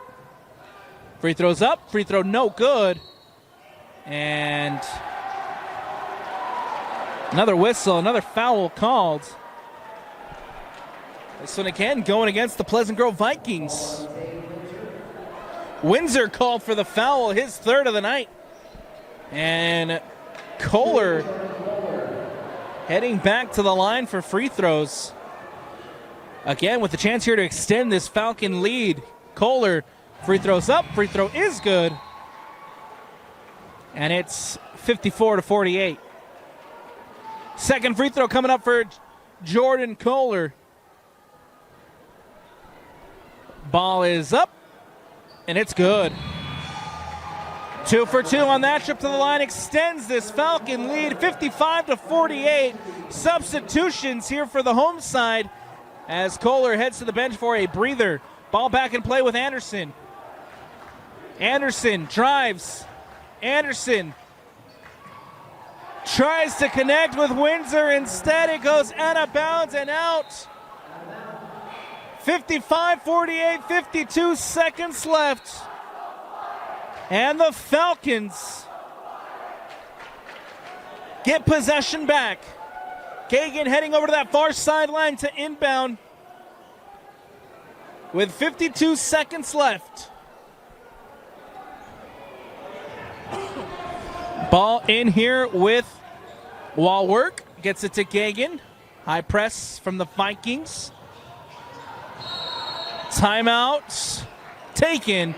Free throw's up. Free throw no good. And another whistle, another foul called. This one again going against the Pleasant Grove Vikings. Windsor called for the foul, his 3rd of the night. And Kohler heading back to the line for free throws. Again, with the chance here to extend this Falcon lead. Kohler, free throws up, free throw is good. And it's 54-48. Second free throw coming up for Jordan Kohler. Ball is up, and it's good. 2 for 2 on that trip to the line, extends this Falcon lead, 55-48. Substitutions here for the home side as Kohler heads to the bench for a breather. Ball back in play with Anderson. Anderson drives. Anderson tries to connect with Windsor. Instead, it goes out of bounds and out. 55-48, 52 seconds left. And the Falcons get possession back. Gagan heading over to that far sideline to inbound with 52 seconds left. Ball in here with Walwork. Gets it to Gagan. High press from the Vikings. Timeout taken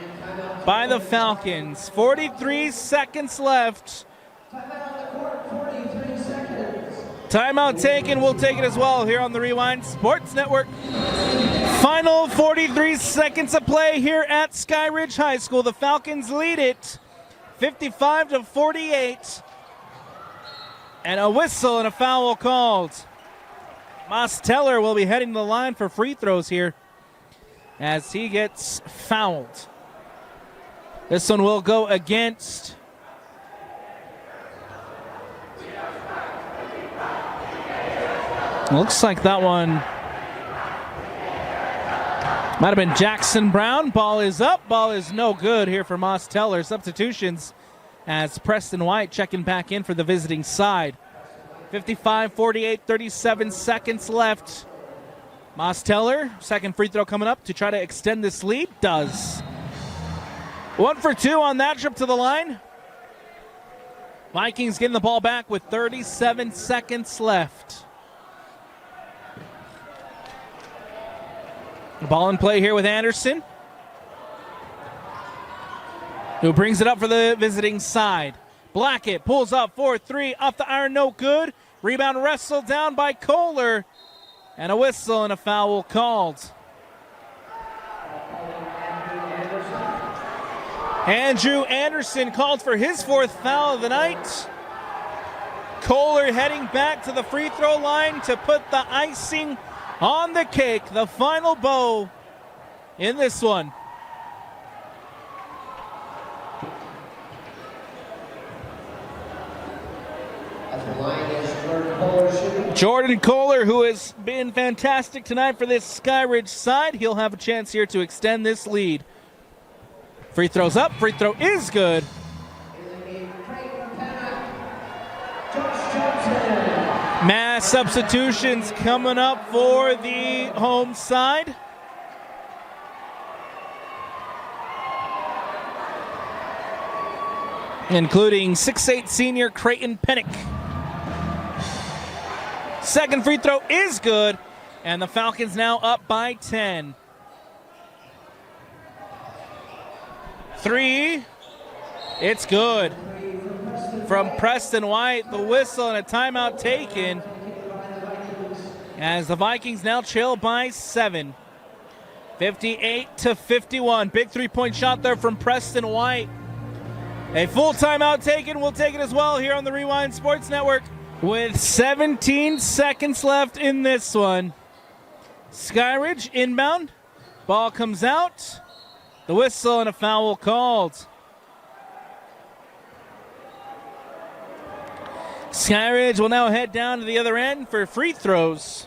by the Falcons. 43 seconds left. Timeout taken. We'll take it as well here on the Rewind Sports Network. Final 43 seconds of play here at Skyridge High School. The Falcons lead it 55-48. And a whistle and a foul called. Mosteller will be heading to the line for free throws here as he gets fouled. This one will go against Looks like that one might have been Jackson Brown. Ball is up. Ball is no good here for Moss Teller. Substitutions as Preston White checking back in for the visiting side. 55-48, 37 seconds left. Moss Teller, second free throw coming up to try to extend this lead. Does. 1 for 2 on that trip to the line. Vikings getting the ball back with 37 seconds left. The ball in play here with Anderson, who brings it up for the visiting side. Blackett pulls up 4-3 off the iron, no good. Rebound wrestled down by Kohler, and a whistle and a foul called. Andrew Anderson called for his 4th foul of the night. Kohler heading back to the free throw line to put the icing on the cake, the final bow in this one. Jordan Kohler, who has been fantastic tonight for this Skyridge side. He'll have a chance here to extend this lead. Free throw's up. Free throw is good. Mass substitutions coming up for the home side. Including 6'8" senior Creighton Pennick. Second free throw is good, and the Falcons now up by 10. 3, it's good. From Preston White, the whistle and a timeout taken as the Vikings now trail by 7. 58-51. Big three-point shot there from Preston White. A full timeout taken. We'll take it as well here on the Rewind Sports Network. With 17 seconds left in this one. Skyridge inbound. Ball comes out. The whistle and a foul called. Skyridge will now head down to the other end for free throws,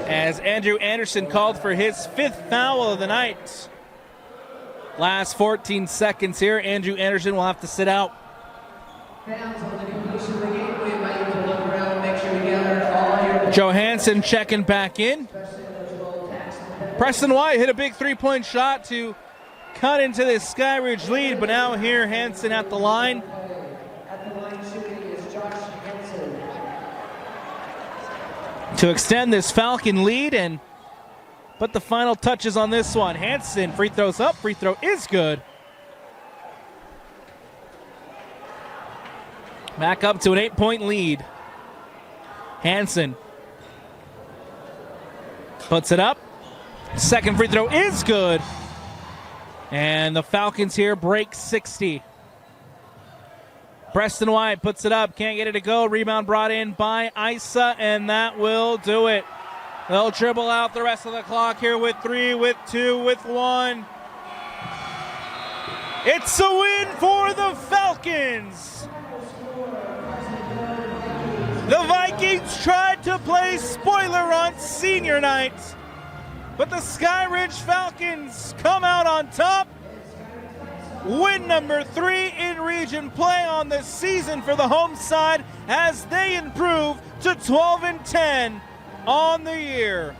as Andrew Anderson called for his 5th foul of the night. Last 14 seconds here. Andrew Anderson will have to sit out. Johansson checking back in. Preston White hit a big three-point shot to cut into this Skyridge lead, but now here Hansen at the line. To extend this Falcon lead and put the final touches on this one. Hansen, free throws up, free throw is good. Back up to an 8-point lead. Hansen puts it up. Second free throw is good. And the Falcons here break 60. Preston White puts it up, can't get it to go. Rebound brought in by Isa, and that will do it. They'll dribble out the rest of the clock here with 3, with 2, with 1. It's a win for the Falcons. The Vikings tried to play spoiler on senior night, but the Skyridge Falcons come out on top. Win number 3 in region play on the season for the home side as they improve to 12-10 on the year.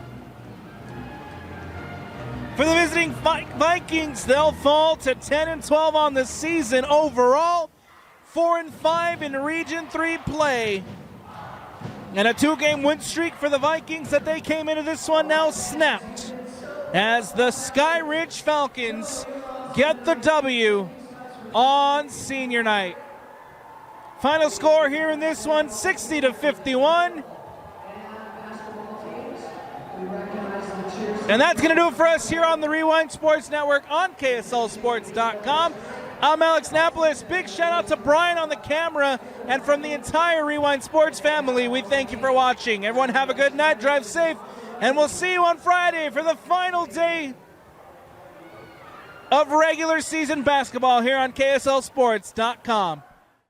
For the visiting Vikings, they'll fall to 10-12 on the season overall, 4-5 in region 3 play. And a 2-game win streak for the Vikings that they came into this one now snapped as the Skyridge Falcons get the W on senior night. Final score here in this one, 60-51. And that's going to do it for us here on the Rewind Sports Network on KSLSports.com. I'm Alex Napolis. Big shout out to Brian on the camera, and from the entire Rewind Sports family, we thank you for watching. Everyone have a good night, drive safe, and we'll see you on Friday for the final day of regular season basketball here on KSLSports.com.